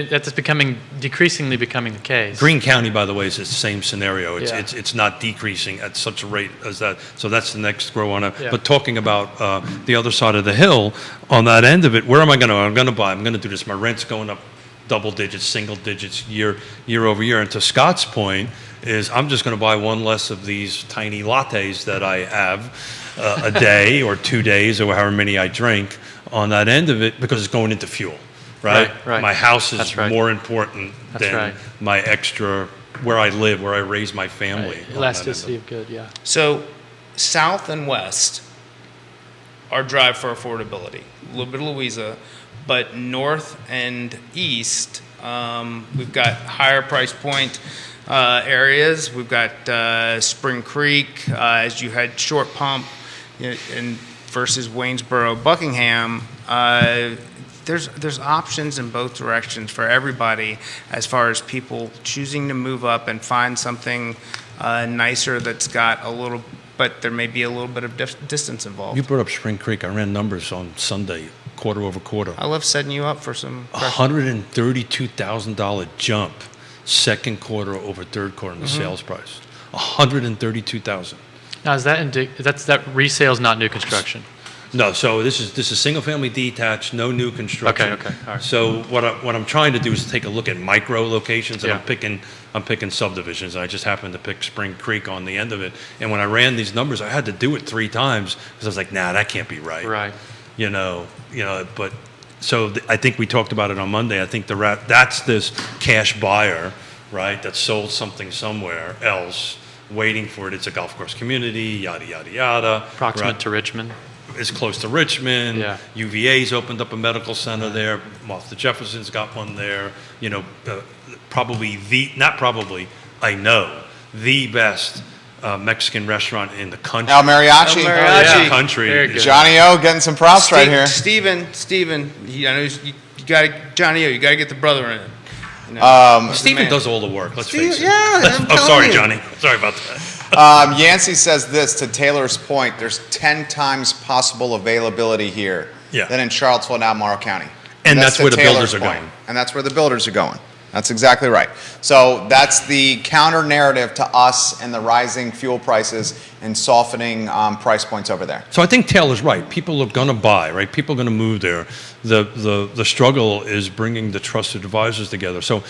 Speaker 1: that's decreasingly becoming the case.
Speaker 3: Greene County, by the way, is the same scenario.
Speaker 1: Yeah.
Speaker 3: It's not decreasing at such a rate as that. So that's the next grow on it.
Speaker 1: Yeah.
Speaker 3: But talking about the other side of the hill, on that end of it, where am I going to? I'm going to do this. My rent's going up double digits, single digits year over year. And to Scott's point is, I'm just going to buy one less of these tiny lattes that I have a day or 2 days or however many I drink on that end of it, because it's going into fuel. Right?
Speaker 1: Right.
Speaker 3: My house is
Speaker 1: That's right.
Speaker 3: more important
Speaker 1: That's
Speaker 3: than
Speaker 1: right.
Speaker 3: my extra, where I live, where I raise my family.
Speaker 1: Right. Elasticity of good, yeah.
Speaker 4: So, south and west are drive for affordability. A little bit of Louisa, but north and east, we've got higher price point areas. We've got Spring Creek, as you had Short Pump, and versus Waynesboro, Buckingham. There's options in both directions for everybody as far as people choosing to move up and find something nicer that's got a little, but there may be a little bit of distance involved.
Speaker 3: You brought up Spring Creek. I ran numbers on Sunday, quarter over quarter.
Speaker 4: I love setting you up for some
Speaker 3: $132,000 jump, second quarter over third quarter in the sales price. $132,000.
Speaker 1: Now, is that that resale's not new construction?
Speaker 3: No, so this is single family detached, no new construction.
Speaker 1: Okay, all right.
Speaker 3: So what I'm trying to do is take a look at micro locations, and
Speaker 1: Yeah.
Speaker 3: I'm picking subdivisions. I just happened to pick Spring Creek on the end of it, and when I ran these numbers, I had to do it 3 times because I was like, nah, that can't be right.
Speaker 1: Right.
Speaker 3: But so I think we talked about it on Monday. I think that's this cash buyer, right? That sold something somewhere else, waiting for it. It's a golf course community, yada yada yada.
Speaker 1: Proximate
Speaker 3: right?
Speaker 1: to Richmond.
Speaker 3: It's close to Richmond.
Speaker 1: Yeah.
Speaker 3: UVA's opened up a medical center there. Martha Jefferson's got one there. I know the best Mexican restaurant in the country.
Speaker 2: El Mariachi.
Speaker 4: El Mariachi.
Speaker 3: In the country.
Speaker 1: Very good.
Speaker 2: Johnny O getting some props right here.
Speaker 4: Steven, I know you got Johnny O. You got to get the brother in.
Speaker 3: Steven
Speaker 4: man.
Speaker 3: does all the work. Let's face it.
Speaker 4: Yeah, I'm
Speaker 3: Oh,
Speaker 4: telling
Speaker 3: sorry,
Speaker 4: you.
Speaker 3: Johnny. Sorry about that.
Speaker 2: Yancey says this, to Taylor's point, there's 10 times possible availability here
Speaker 3: Yeah.
Speaker 2: than in Charlottesville and Albemarle County.
Speaker 3: And that's
Speaker 2: to
Speaker 3: where the
Speaker 2: Taylor's
Speaker 3: builders are
Speaker 2: point.
Speaker 3: going.
Speaker 2: And that's where the builders are going. That's exactly right. So that's the counter narrative to us and the rising fuel prices and softening price points over there.
Speaker 3: So I think Taylor's right. People are going to buy, right? People are going to move there. The struggle is bringing the trusted advisors together. So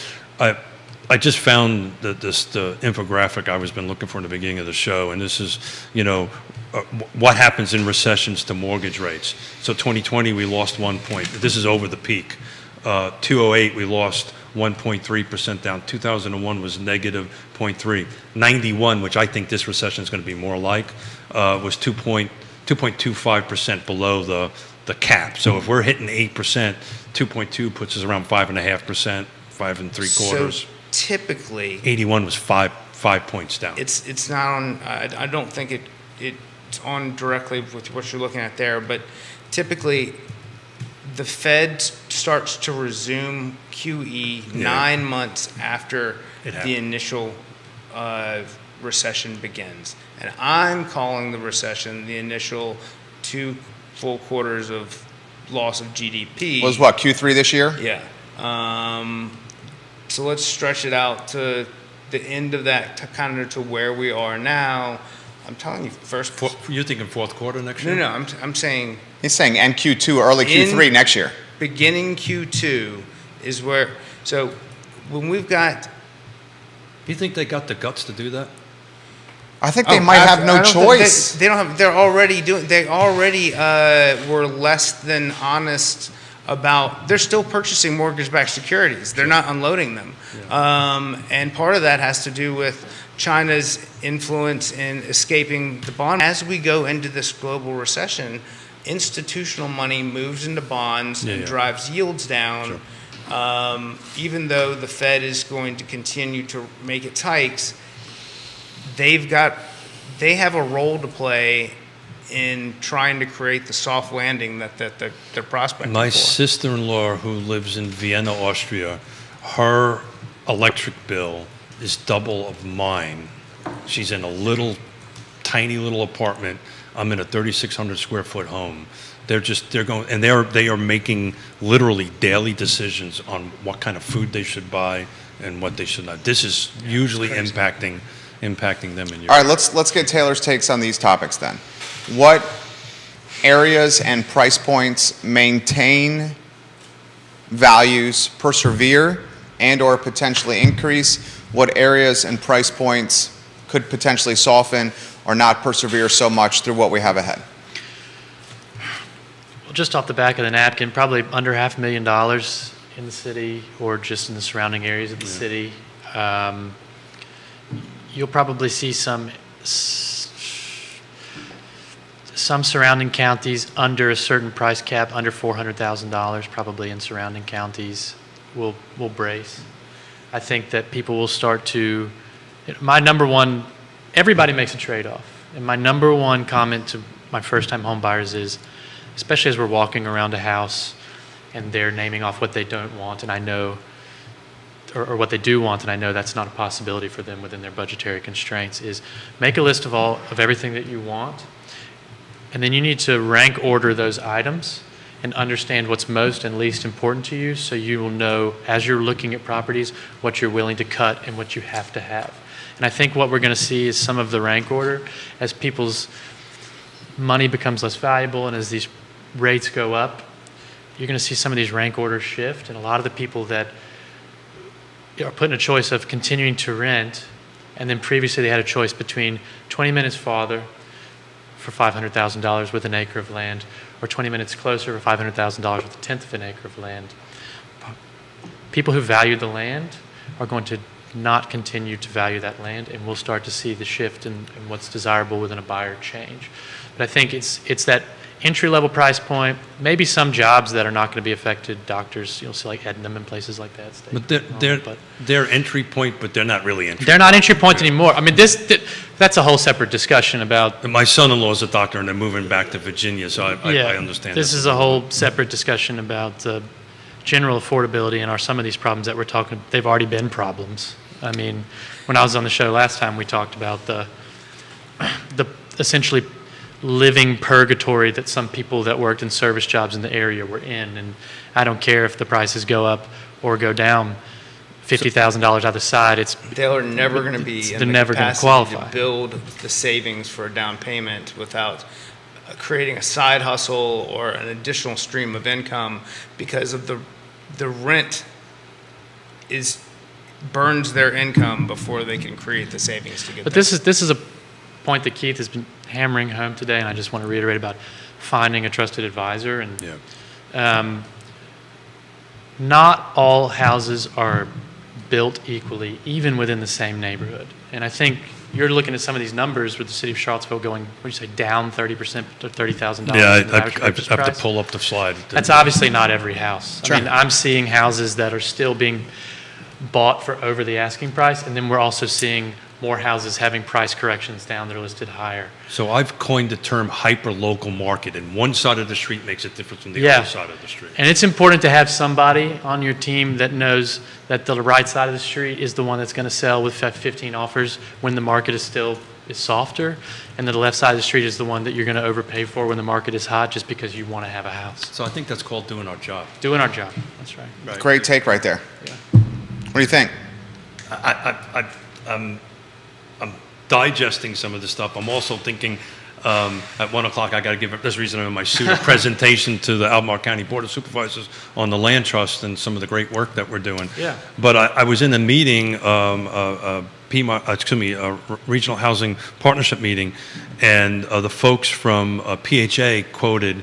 Speaker 3: I just found the infographic I was been looking for in the beginning of the show, and this is, what happens in recessions to mortgage rates. So 2020 we lost 1 point. This is over the peak. 2008 we lost 1.3% down. 2001 was negative 0.3. 91, which I think this recession is going to be more like, was 2.25% below the cap. So if we're hitting 8%, 2.2 puts us around 5.5%, 5 3/4.
Speaker 4: So typically,
Speaker 3: 81 was five points down.
Speaker 4: it's not on. I don't think it's on directly with what you're looking at there, but typically, the Fed starts to resume QE 9 months after
Speaker 3: It happened.
Speaker 4: the initial recession begins, and I'm calling the recession the initial 2 full quarters of loss of GDP.
Speaker 2: Was what, Q3 this year?
Speaker 4: Yeah. So let's stretch it out to the end of that, kind of to where we are now. I'm telling you,
Speaker 3: You're thinking fourth quarter next year?
Speaker 4: No, I'm saying
Speaker 2: He's saying end Q2, early Q3 next year.
Speaker 4: beginning Q2 is where. So when we've got.
Speaker 3: You think they got the guts to do that?
Speaker 2: I think they might have no choice.
Speaker 4: They don't have. They're already doing. They already were less than honest about. They're still purchasing mortgage-backed securities. They're not unloading them, and part of that has to do with China's influence in escaping the bond. As we go into this global recession, institutional money moves into bonds and drives yields down. Even though the Fed is going to continue to make its hikes, they have a role to play in trying to create the soft landing that they're prospecting
Speaker 3: My
Speaker 4: for.
Speaker 3: sister-in-law, who lives in Vienna, Austria, her electric bill is double of mine She's in a little, tiny little apartment. I'm in a 3,600 square foot home. They're going, and they are making literally daily decisions on what kind of food they should buy and what they should not. This is usually impacting them in your.
Speaker 2: All right, let's get Taylor's takes on these topics then. What areas and price points maintain values, persevere, and or potentially increase? What areas and price points could potentially soften or not persevere so much through what we have ahead?
Speaker 1: Well, just off the back of the napkin, probably under $500,000 in the city or just in the surrounding areas of the city. You'll probably see some surrounding counties under a certain price cap, under $400,000, probably in surrounding counties, will brace. I think that people will start to. My number one, everybody makes a trade-off, and my number one comment to my first-time home buyers is, especially as we're walking around a house and they're naming off what they don't want, and I know, or what they do want, and I know that's not a possibility for them within their budgetary constraints, is make a list of everything that you want, and then you need to rank order those items and understand what's most and least important to you, so you will know, as you're looking at properties, what you're willing to cut and what you have to have. And I think what we're going to see is some of the rank order as people's money becomes less valuable and as these rates go up. You're going to see some of these rank orders shift, and a lot of the people that are put in a choice of continuing to rent, and then previously they had a choice between 20 minutes farther for $500,000 with an acre of land, or 20 minutes closer for $500,000 with a tenth of an acre of land. People who value the land are going to not continue to value that land, and we'll start to see the shift in what's desirable within a buyer change. But I think it's that entry-level price point, maybe some jobs that are not going to be affected, doctors, you'll see like Ednam and places like that.
Speaker 3: But they're entry point, but they're not really entry.
Speaker 1: They're not entry point anymore. I mean, that's a whole separate discussion about.
Speaker 3: My son-in-law is a doctor, and they're moving back to Virginia, so I understand.
Speaker 1: This is a whole separate discussion about general affordability, and are some of these problems that we're talking, they've already been problems. I mean, when I was on the show last time, we talked about the essentially living purgatory that some people that worked in service jobs in the area were in, and I don't care if the prices go up or go down $50,000 either side.
Speaker 4: They're never going to be in the
Speaker 1: never going to
Speaker 4: capacity
Speaker 1: qualify
Speaker 4: to build the savings for a down payment without creating a side hustle or an additional stream of income, because of the rent burns their income before they can create the savings to get.
Speaker 1: But this is a point that Keith has been hammering home today, and I just want to reiterate about finding a trusted advisor. And not all houses are built equally, even within the same neighborhood. And I think you're looking at some of these numbers with the city of Charlottesville going, what do you say, down 30% to $30,000.
Speaker 3: Yeah, I
Speaker 1: I
Speaker 3: have to pull up the slide.
Speaker 1: That's obviously not every house.
Speaker 2: Sure.
Speaker 1: I mean, I'm seeing houses that are still being bought for over the asking price, and then we're also seeing more houses having price corrections down that are listed higher.
Speaker 3: So I've coined the term hyper-local market, and one side of the street makes a difference from the
Speaker 1: Yeah.
Speaker 3: other side of the street.
Speaker 1: And it's important to have somebody on your team that knows that the right side of the street is the one that's going to sell with 15 offers when the market is softer, and that the left side of the street is the one that you're going to overpay for when the market is hot just because you want to have a house.
Speaker 3: So I think that's called doing our job.
Speaker 1: Doing our job. That's right.
Speaker 2: Great take right there.
Speaker 1: Yeah.
Speaker 2: What do you think?
Speaker 3: I'm digesting some of this stuff. I'm also thinking at 1 o'clock I got to give, that's the reason I'm in my suit, a presentation to the Albemarle County Board of Supervisors on the land trust and some of the great work that we're doing.
Speaker 1: Yeah.
Speaker 3: But I was in a meeting, Regional Housing Partnership meeting, and the folks from PHA quoted,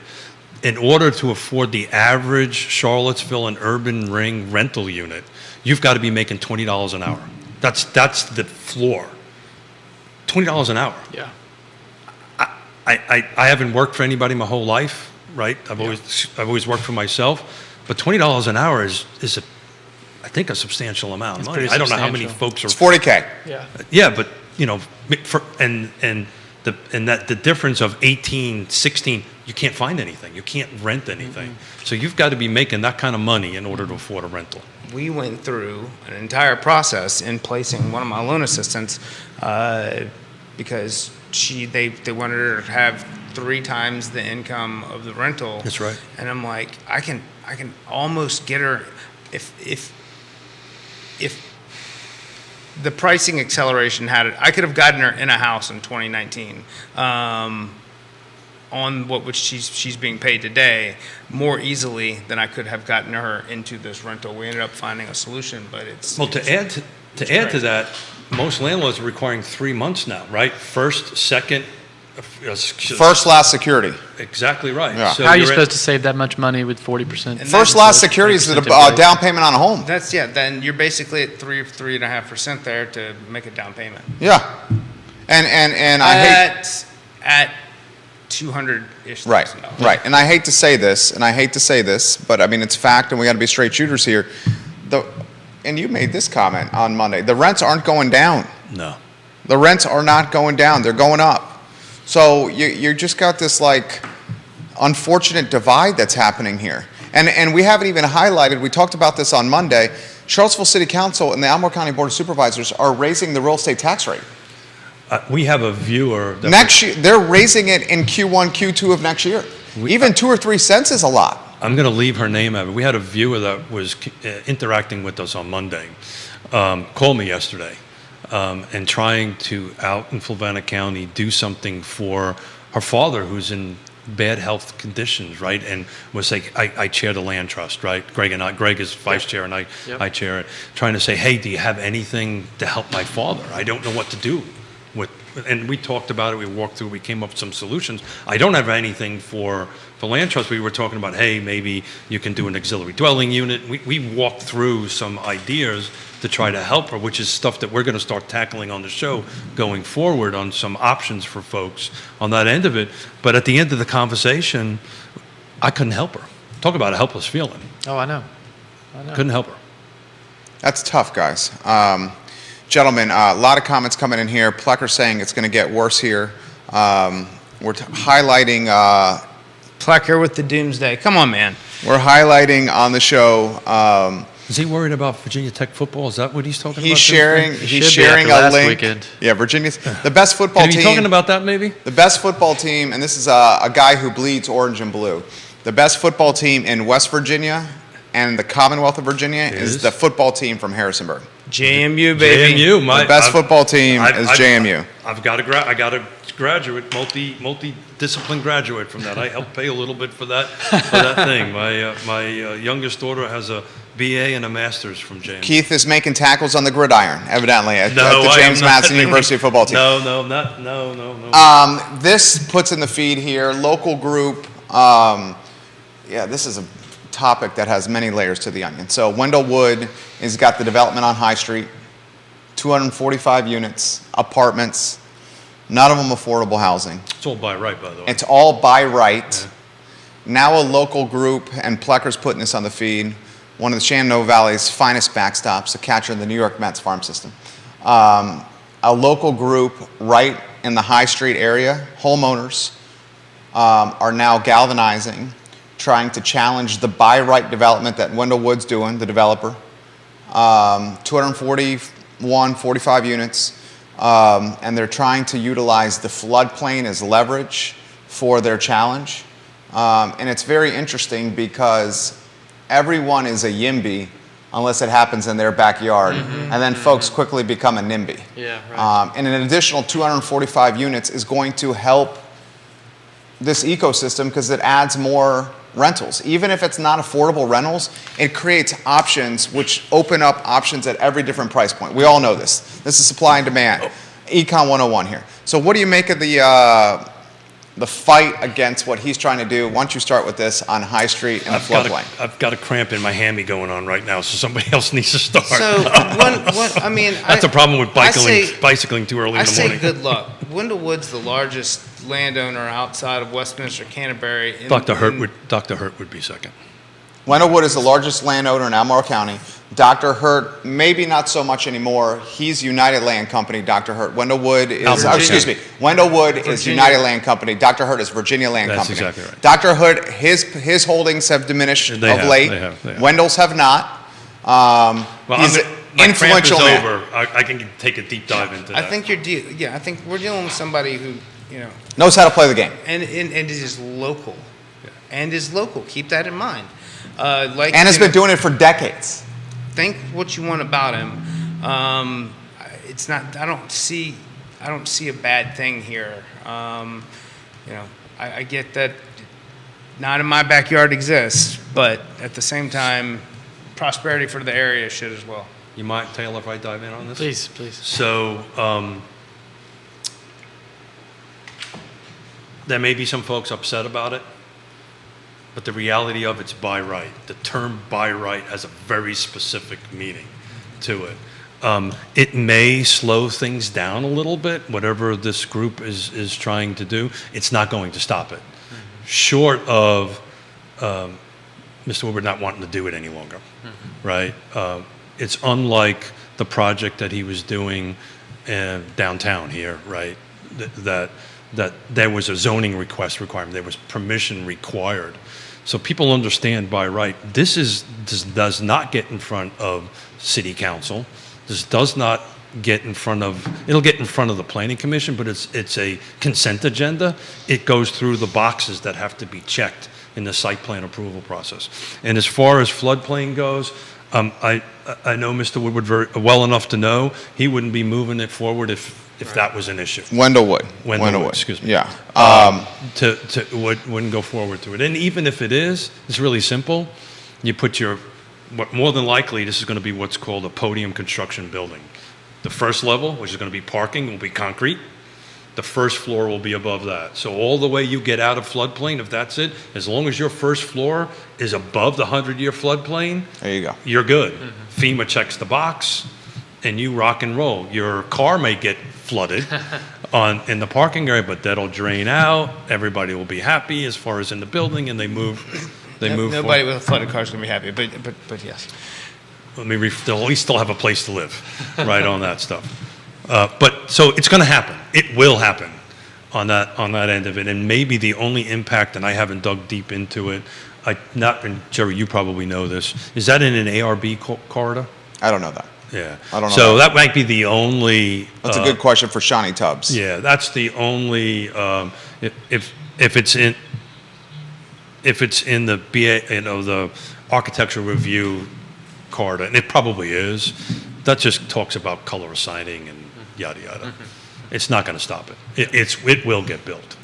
Speaker 3: in order to afford the average Charlottesville and urban ring rental unit, you've got to be making $20 an hour. That's the floor. $20 an hour.
Speaker 1: Yeah.
Speaker 3: I haven't worked for anybody my whole life, right? I've always worked for myself, but $20 an hour is I think a substantial amount of money.
Speaker 1: pretty
Speaker 3: I don't know how many
Speaker 1: substantial.
Speaker 3: folks are.
Speaker 2: It's 40K.
Speaker 1: Yeah.
Speaker 3: Yeah, but you know, the difference of 18, 16, you can't find anything. You can't rent anything. So you've got to be making that kind of money in order to afford a rental.
Speaker 4: We went through an entire process in placing one of my loan assistants because they wanted her to have 3 times the income of the rental.
Speaker 3: That's right.
Speaker 4: And I'm like, I can almost get her if the pricing acceleration had it, I could have gotten her in a house in 2019 on which she's being paid today more easily than I could have gotten her into this rental. We ended up finding a solution, but it's
Speaker 3: Well, to add to that, most landlords are requiring 3 months now, right? First, second,
Speaker 2: First, last security.
Speaker 3: Exactly right.
Speaker 2: Yeah.
Speaker 3: So
Speaker 1: How are you
Speaker 3: you're at-
Speaker 1: supposed to save that much money with 40%?
Speaker 4: And
Speaker 2: First, last security is the down payment on a home.
Speaker 4: then you're basically at 3.5% there to make a down payment.
Speaker 2: Yeah. And I hate.
Speaker 4: At 200-ish.
Speaker 2: Right, right. And I hate to say this, but I mean, it's fact, and we got to be straight shooters here. And you made this comment on Monday. The rents aren't going down.
Speaker 3: No.
Speaker 2: The rents are not going down. They're going up. So you just got this, like, unfortunate divide that's happening here. And we haven't even highlighted, we talked about this on Monday, Charlottesville City Council and the Albemarle County Board of Supervisors are raising the real estate tax rate.
Speaker 3: We have a viewer that
Speaker 2: Next year, they're raising it in Q1, Q2 of next year. Even 2 or 3 cents is a lot.
Speaker 3: I'm going to leave her name out of it. We had a viewer that was interacting with us on Monday, called me yesterday, and trying to, out in Fluvanna County, do something for her father who's in bad health conditions, right? And was like, I chair the land trust, right? Greg is vice chair and I chair it. Trying to say, hey, do you have anything to help my father? I don't know what to do with, and we talked about it, we walked through, we came up with some solutions. I don't have anything for land trust. We were talking about, hey, maybe you can do an auxiliary dwelling unit. We walked through some ideas to try to help her, which is stuff that we're going to start tackling on the show going forward on some options for folks on that end of it. But at the end of the conversation, I couldn't help her. Talk about a helpless feeling.
Speaker 1: Oh, I know.
Speaker 3: Couldn't help her.
Speaker 2: That's tough, guys. Gentlemen, a lot of comments coming in here. Plecker saying it's going to get worse here. We're highlighting...
Speaker 4: Plecker with the doomsday. Come on, man.
Speaker 2: We're highlighting on the show.
Speaker 3: Is he worried about Virginia Tech football? Is that what he's talking about?
Speaker 2: He's sharing.
Speaker 1: He
Speaker 2: He's
Speaker 1: should be
Speaker 2: sharing
Speaker 1: after
Speaker 2: a
Speaker 1: last
Speaker 2: link.
Speaker 1: weekend.
Speaker 2: Yeah, Virginia's the best football
Speaker 3: Are you
Speaker 2: team.
Speaker 3: talking about that maybe?
Speaker 2: The best football team, and this is a guy who bleeds orange and blue. The best football team in West Virginia and the Commonwealth of Virginia is the football team from Harrisonburg.
Speaker 4: JMU, baby.
Speaker 3: JMU,
Speaker 2: The best football team is JMU.
Speaker 3: I got a graduate, multi-discipline graduate from that. I helped pay a little bit for that thing. My youngest daughter has a BA and a master's from JMU.
Speaker 2: Keith is making tackles on the gridiron, evidently, at the
Speaker 3: I am
Speaker 2: James
Speaker 3: not.
Speaker 2: Madison University football team.
Speaker 3: No.
Speaker 2: This puts in the feed here, local group. This is a topic that has many layers to the onion. So Wendell Wood has got the development on High Street, 245 units, apartments, none of them affordable housing.
Speaker 3: It's all by right, by the way.
Speaker 2: It's all by right. Now a local group, and Plecker's putting this on the feed, one of the Shenandoah Valley's finest backstops, a catcher in the New York Mets farm system. A local group right in the High Street area, homeowners, are now galvanizing, trying to challenge the by right development that Wendell Wood's doing, the developer. 45 units, and they're trying to utilize the floodplain as leverage for their challenge. And it's very interesting because everyone is a YIMBY unless it happens in their backyard, and then folks quickly become a NIMBY.
Speaker 1: Yeah, right.
Speaker 2: And an additional 245 units is going to help this ecosystem because it adds more rentals. Even if it's not affordable rentals, it creates options which open up options at every different price point. We all know this. This is supply and demand. Econ 101 here. So what do you make of the fight against what he's trying to do? Why don't you start with this on High Street and the floodplain?
Speaker 3: I've got a cramp in my hammy going on right now, so somebody else needs to start.
Speaker 4: So,
Speaker 3: That's the problem with bicycling too early in the
Speaker 4: I
Speaker 3: morning.
Speaker 4: say good luck. Wendell Wood's the largest landowner outside of Westminster, Canterbury.
Speaker 3: Dr. Hurt would be second.
Speaker 2: Wendell Wood is the largest landowner in Albemarle County. Dr. Hurt, maybe not so much anymore. He's United Land Company, Dr. Hurt. Wendell Wood is,
Speaker 3: Virginia.
Speaker 2: excuse me, Wendell Wood is
Speaker 4: Virginia.
Speaker 2: United Land Company. Dr. Hurt is Virginia Land
Speaker 3: That's
Speaker 2: Company.
Speaker 3: exactly right.
Speaker 2: Dr. Hurt, his holdings have diminished
Speaker 3: They
Speaker 2: of
Speaker 3: have,
Speaker 2: late.
Speaker 3: they have.
Speaker 2: Wendell's have not.
Speaker 3: Well,
Speaker 2: He's an
Speaker 3: my
Speaker 2: influential
Speaker 3: cramp is
Speaker 2: man.
Speaker 3: over. I can take a deep dive into that.
Speaker 4: I think I think we're dealing with somebody who,
Speaker 2: Knows how to play the game.
Speaker 4: and is local, and is local. Keep that in mind. Like,
Speaker 2: And has been doing it for decades.
Speaker 4: think what you want about him. It's not. I don't see a bad thing here. I get that. Not in my backyard exists, but at the same time, prosperity for the area should as well.
Speaker 3: You mind, Taylor, if I dive in on this?
Speaker 1: Please, please.
Speaker 3: So, there may be some folks upset about it, but the reality of it's by right. The term by right has a very specific meaning to it. It may slow things down a little bit, whatever this group is trying to do. It's not going to stop it. Short of Mr. Woodward not wanting to do it any longer, right? It's unlike the project that he was doing downtown here, right? That there was a zoning requirement, there was permission required. So people understand by right, this does not get in front of city council. This does not get in front of, it'll get in front of the planning commission, but it's a consent agenda. It goes through the boxes that have to be checked in the site plan approval process. And as far as floodplain goes, I know Mr. Woodward very well enough to know he wouldn't be moving it forward if that was an issue.
Speaker 2: Wendell Wood.
Speaker 3: Wendell Wood, excuse me.
Speaker 2: Yeah.
Speaker 3: Wouldn't go forward to it. And even if it is, it's really simple. You put more than likely, this is going to be what's called a podium construction building. The first level, which is going to be parking, will be concrete. The first floor will be above that. So all the way you get out of floodplain, if that's it, as long as your first floor is above the 100-year floodplain,
Speaker 2: There you go.
Speaker 3: you're good. FEMA checks the box, and you rock and roll. Your car may get flooded in the parking area, but that'll drain out. Everybody will be happy as far as in the building, and they move.
Speaker 4: Nobody
Speaker 3: forward.
Speaker 4: with a flooded car is going to be happy, but yes.
Speaker 3: They'll at least still have a place to live, right, on that stuff. But so it's going to happen. It will happen on that end of it. And maybe the only impact, and I haven't dug deep into it, and Jerry, you probably know this, is that in an ARB corridor?
Speaker 2: I don't know that.
Speaker 3: Yeah.
Speaker 2: I don't know
Speaker 3: So
Speaker 2: that.
Speaker 3: that might be the only.
Speaker 2: That's a good question for Shawnee Tubbs.
Speaker 3: Yeah, that's the only. If it's in the BA, the architectural review corridor, and it probably is, that just talks about color assigning and yada yada. It's not going to stop it. It will get built.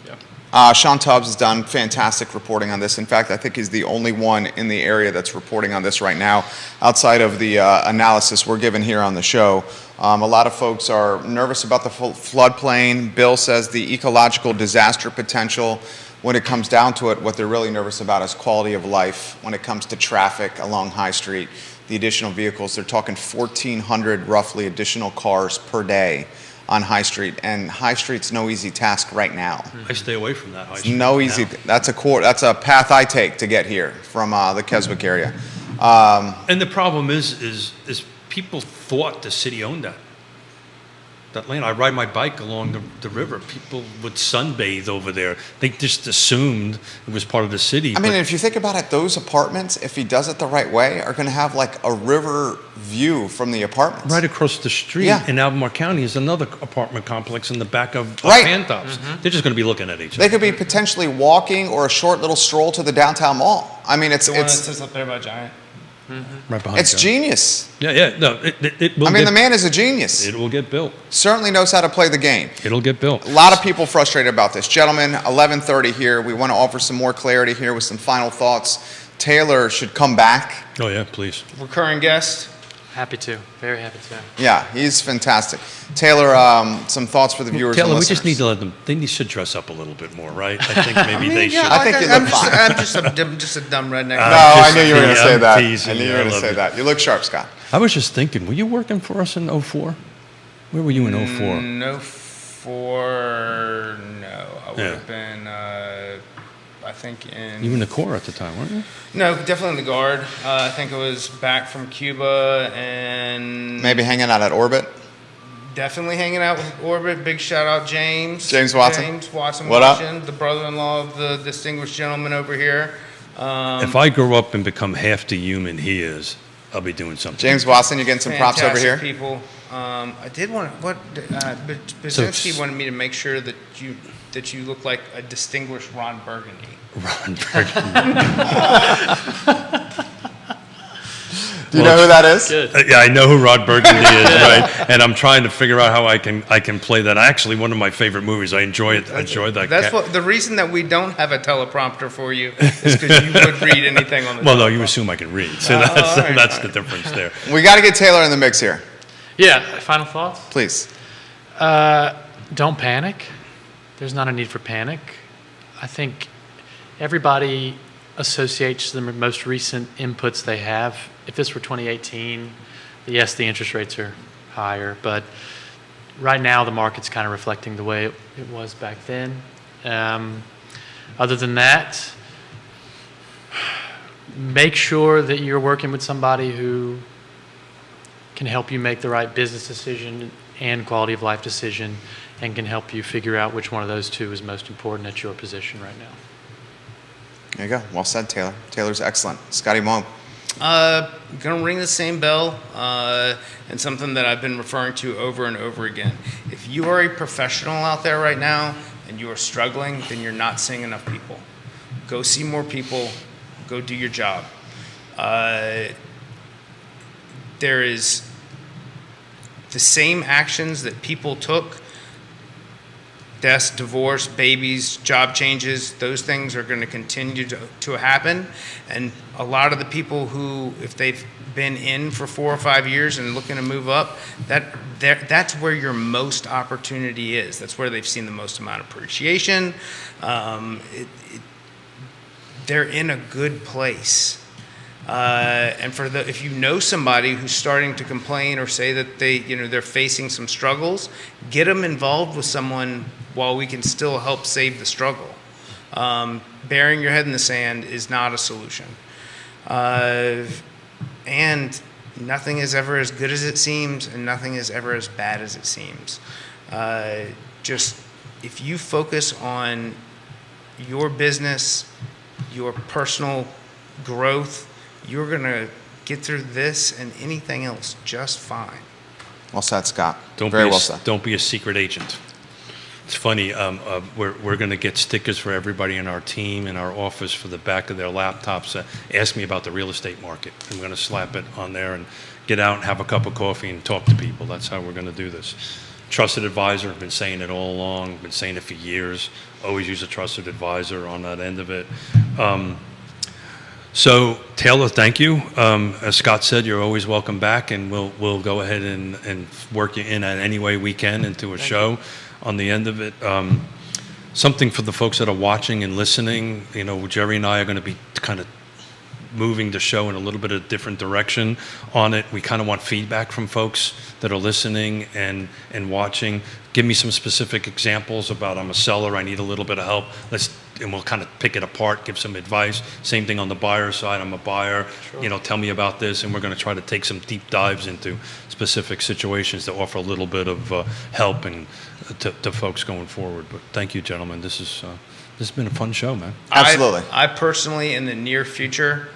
Speaker 2: Sean Tubbs has done fantastic reporting on this. In fact, I think he's the only one in the area that's reporting on this right now, outside of the analysis we're given here on the show. A lot of folks are nervous about the floodplain. Bill says the ecological disaster potential. When it comes down to it, what they're really nervous about is quality of life. When it comes to traffic along High Street, the additional vehicles, they're talking 1,400 roughly additional cars per day on High Street, and High Street's no easy task right now.
Speaker 3: I stay away from that High Street.
Speaker 2: No easy.
Speaker 3: now.
Speaker 2: That's a path I take to get here from the Keswick area.
Speaker 3: And the problem is people thought the city owned that land. I ride my bike along the river. People would sunbathe over there. They just assumed it was part of the city.
Speaker 2: I mean,
Speaker 3: but
Speaker 2: if you think about it, those apartments, if he does it the right way, are going to have like a river view from the apartments.
Speaker 3: right across the street
Speaker 2: Yeah.
Speaker 3: in Albemarle County is another apartment complex in the back of
Speaker 2: Right.
Speaker 3: Pantops. They're just going to be looking at each
Speaker 2: They
Speaker 3: other.
Speaker 2: could be potentially walking or a short little stroll to the downtown mall. I mean, it's
Speaker 4: The one that sits up there by Giant.
Speaker 3: Right behind
Speaker 2: it's
Speaker 3: you.
Speaker 2: genius.
Speaker 3: Yeah. No, it will
Speaker 2: I mean,
Speaker 3: get,
Speaker 2: the man is a genius.
Speaker 3: it will get built.
Speaker 2: Certainly knows how to play the game.
Speaker 3: It'll get built.
Speaker 2: A lot of people frustrated about this. Gentlemen, 11:30 here. We want to offer some more clarity here with some final thoughts. Taylor should come back.
Speaker 3: Oh, yeah, please.
Speaker 4: Recurring guest.
Speaker 1: Happy to. Very happy to.
Speaker 2: Yeah, he's fantastic. Taylor, some thoughts for the viewers
Speaker 3: Taylor,
Speaker 2: and
Speaker 3: we
Speaker 2: listeners.
Speaker 3: just need to let them, they should dress up a little bit more, right? I think maybe they should.
Speaker 2: I think you
Speaker 4: I'm
Speaker 2: look
Speaker 4: just,
Speaker 2: fine.
Speaker 4: I'm just a dumb redneck.
Speaker 2: No, I knew you were going to
Speaker 3: Yeah,
Speaker 2: say
Speaker 3: I'm
Speaker 2: that.
Speaker 3: teasing
Speaker 2: I knew you
Speaker 3: you.
Speaker 2: were
Speaker 3: I
Speaker 2: going to
Speaker 3: love
Speaker 2: say
Speaker 3: you.
Speaker 2: that. You look sharp, Scott.
Speaker 3: I was just thinking, were you working for us in 04? Where were you in 04?
Speaker 4: No, I would
Speaker 3: Yeah.
Speaker 4: have been. I think in
Speaker 3: You were in the Corps at the time, weren't you?
Speaker 4: no, definitely in the Guard. I think it was back from Cuba and
Speaker 2: Maybe hanging out at Orbit.
Speaker 4: definitely hanging out with Orbit. Big shout out James.
Speaker 2: James Watson.
Speaker 4: James Watson.
Speaker 2: What up?
Speaker 4: The brother-in-law of the distinguished gentleman over here.
Speaker 3: If I grow up and become half the human he is, I'll be doing something.
Speaker 2: James Watson, you getting some props over
Speaker 4: Fantastic
Speaker 2: here?
Speaker 4: people. I did want to, Brzezinski wanted me to make sure that you look like a distinguished Ron Burgundy.
Speaker 3: Ron Burgundy.
Speaker 2: Do you know who that is?
Speaker 1: Good.
Speaker 3: Yeah, I know who Rod Burgundy is, right? And I'm trying to figure out how I can play that. Actually, one of my favorite movies. I enjoy it. I enjoy that.
Speaker 4: That's what the reason that we don't have a teleprompter for you is because you would read anything on the.
Speaker 3: Well, no, you assume I can read, so
Speaker 4: all right,
Speaker 3: that's
Speaker 4: all
Speaker 3: the difference there.
Speaker 2: We got to get Taylor in the mix here,
Speaker 1: Yeah, final thoughts?
Speaker 2: please.
Speaker 1: Don't panic. There's not a need for panic. I think everybody associates the most recent inputs they have. If this were 2018, yes, the interest rates are higher, but right now the market's kind of reflecting the way it was back then. Other than that, make sure that you're working with somebody who can help you make the right business decision and quality of life decision, and can help you figure out which one of those two is most important at your position right now.
Speaker 2: There you go. Well said, Taylor. Taylor's excellent. Scotty Moe.
Speaker 4: Gonna ring the same bell, and something that I've been referring to over and over again. If you are a professional out there right now and you are struggling, then you're not seeing enough people. Go see more people. Go do your job. There is the same actions that people took. Deaths, divorce, babies, job changes, those things are going to continue to happen. And a lot of the people who, if they've been in for 4 or 5 years and looking to move up, that's where your most opportunity is. That's where they've seen the most amount of appreciation. They're in a good place. And if you know somebody who's starting to complain or say that they're facing some struggles, get them involved with someone while we can still help save the struggle. Burying your head in the sand is not a solution. And nothing is ever as good as it seems, and nothing is ever as bad as it seems. Just if you focus on your business, your personal growth, you're going to get through this and anything else just fine.
Speaker 2: Well said, Scott.
Speaker 3: Don't
Speaker 2: Very
Speaker 3: be
Speaker 2: well said.
Speaker 3: Don't be a secret agent. It's funny. We're going to get stickers for everybody in our team in our office for the back of their laptops. Ask me about the real estate market. I'm going to slap it on there and get out and have a cup of coffee and talk to people. That's how we're going to do this. Trusted advisor. I've been saying it all along. Been saying it for years. Always use a trusted advisor on that end of it. So Taylor, thank you. As Scott said, you're always welcome back, and we'll go ahead and work you in at any way we can into a show on the end of it. Something for the folks that are watching and listening. Jerry and I are going to be kind of moving the show in a little bit of different direction on it. We kind of want feedback from folks that are listening and watching. Give me some specific examples about I'm a seller, I need a little bit of help. And we'll kind of pick it apart, give some advice. Same thing on the buyer side. I'm a buyer. Sure. Tell me about this, and we're going to try to take some deep dives into specific situations to offer a little bit of help and to folks going forward. But thank you, gentlemen. This has been a fun show, man.
Speaker 2: Absolutely.
Speaker 4: I personally, in the near future,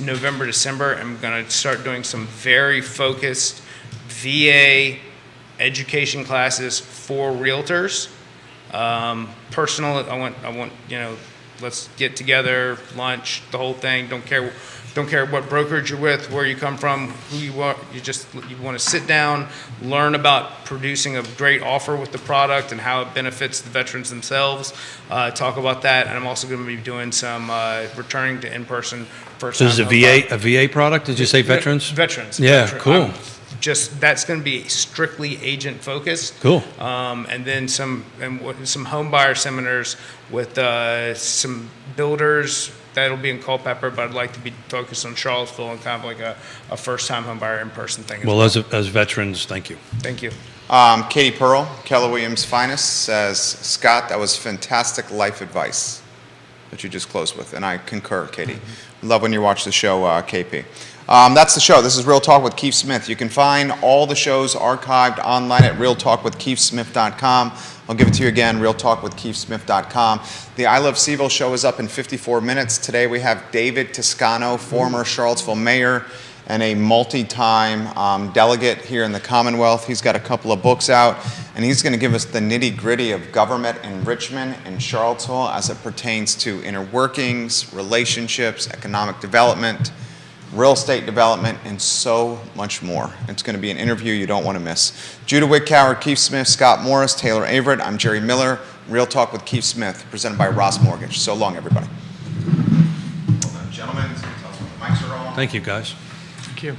Speaker 4: November, December, I'm going to start doing some very focused VA education classes for realtors. Personal, I want, let's get together, lunch, the whole thing. Don't care what brokerage you're with, where you come from, who you are. You want to sit down, learn about producing a great offer with the product and how it benefits the veterans themselves. Talk about that, and I'm also going to be doing some returning to in-person.
Speaker 3: So this is a VA product? Did you say veterans?
Speaker 4: Veterans.
Speaker 3: Yeah, cool.
Speaker 4: That's going to be strictly agent focused.
Speaker 3: Cool.
Speaker 4: And then some home buyer seminars with some builders. That'll be in Culpeper, but I'd like to be focused on Charlottesville and kind of like a first-time home buyer in-person thing.
Speaker 3: Well, as veterans, thank you.
Speaker 4: Thank you.
Speaker 2: Katie Pearl, Keller Williams Finest, says, Scott, that was fantastic life advice. that you just closed with, and I concur, Katie. Love when you watch the show, KP. That's the show. This is Real Talk with Keith Smith. You can find all the shows archived online at realtalkwithkeithsmith.com. I'll give it to you again, realtalkwithkeithsmith.com. The I Love Seville show is up in 54 minutes. Today we have David Toscano, former Charlottesville mayor and a multi-time delegate here in the Commonwealth. He's got a couple of books out, and he's going to give us the nitty-gritty of government in Richmond and Charlottesville as it pertains to inner workings, relationships, economic development, real estate development, and so much more. It's going to be an interview you don't want to miss. Judah Wickower, Keith Smith, Scott Morris, Taylor Averett. I'm Jerry Miller. Real Talk with Keith Smith, presented by Ross Mortgage. So long, everybody. Well done, gentlemen. Tell us when the mics are on.
Speaker 3: Thank you, guys.
Speaker 1: Thank you.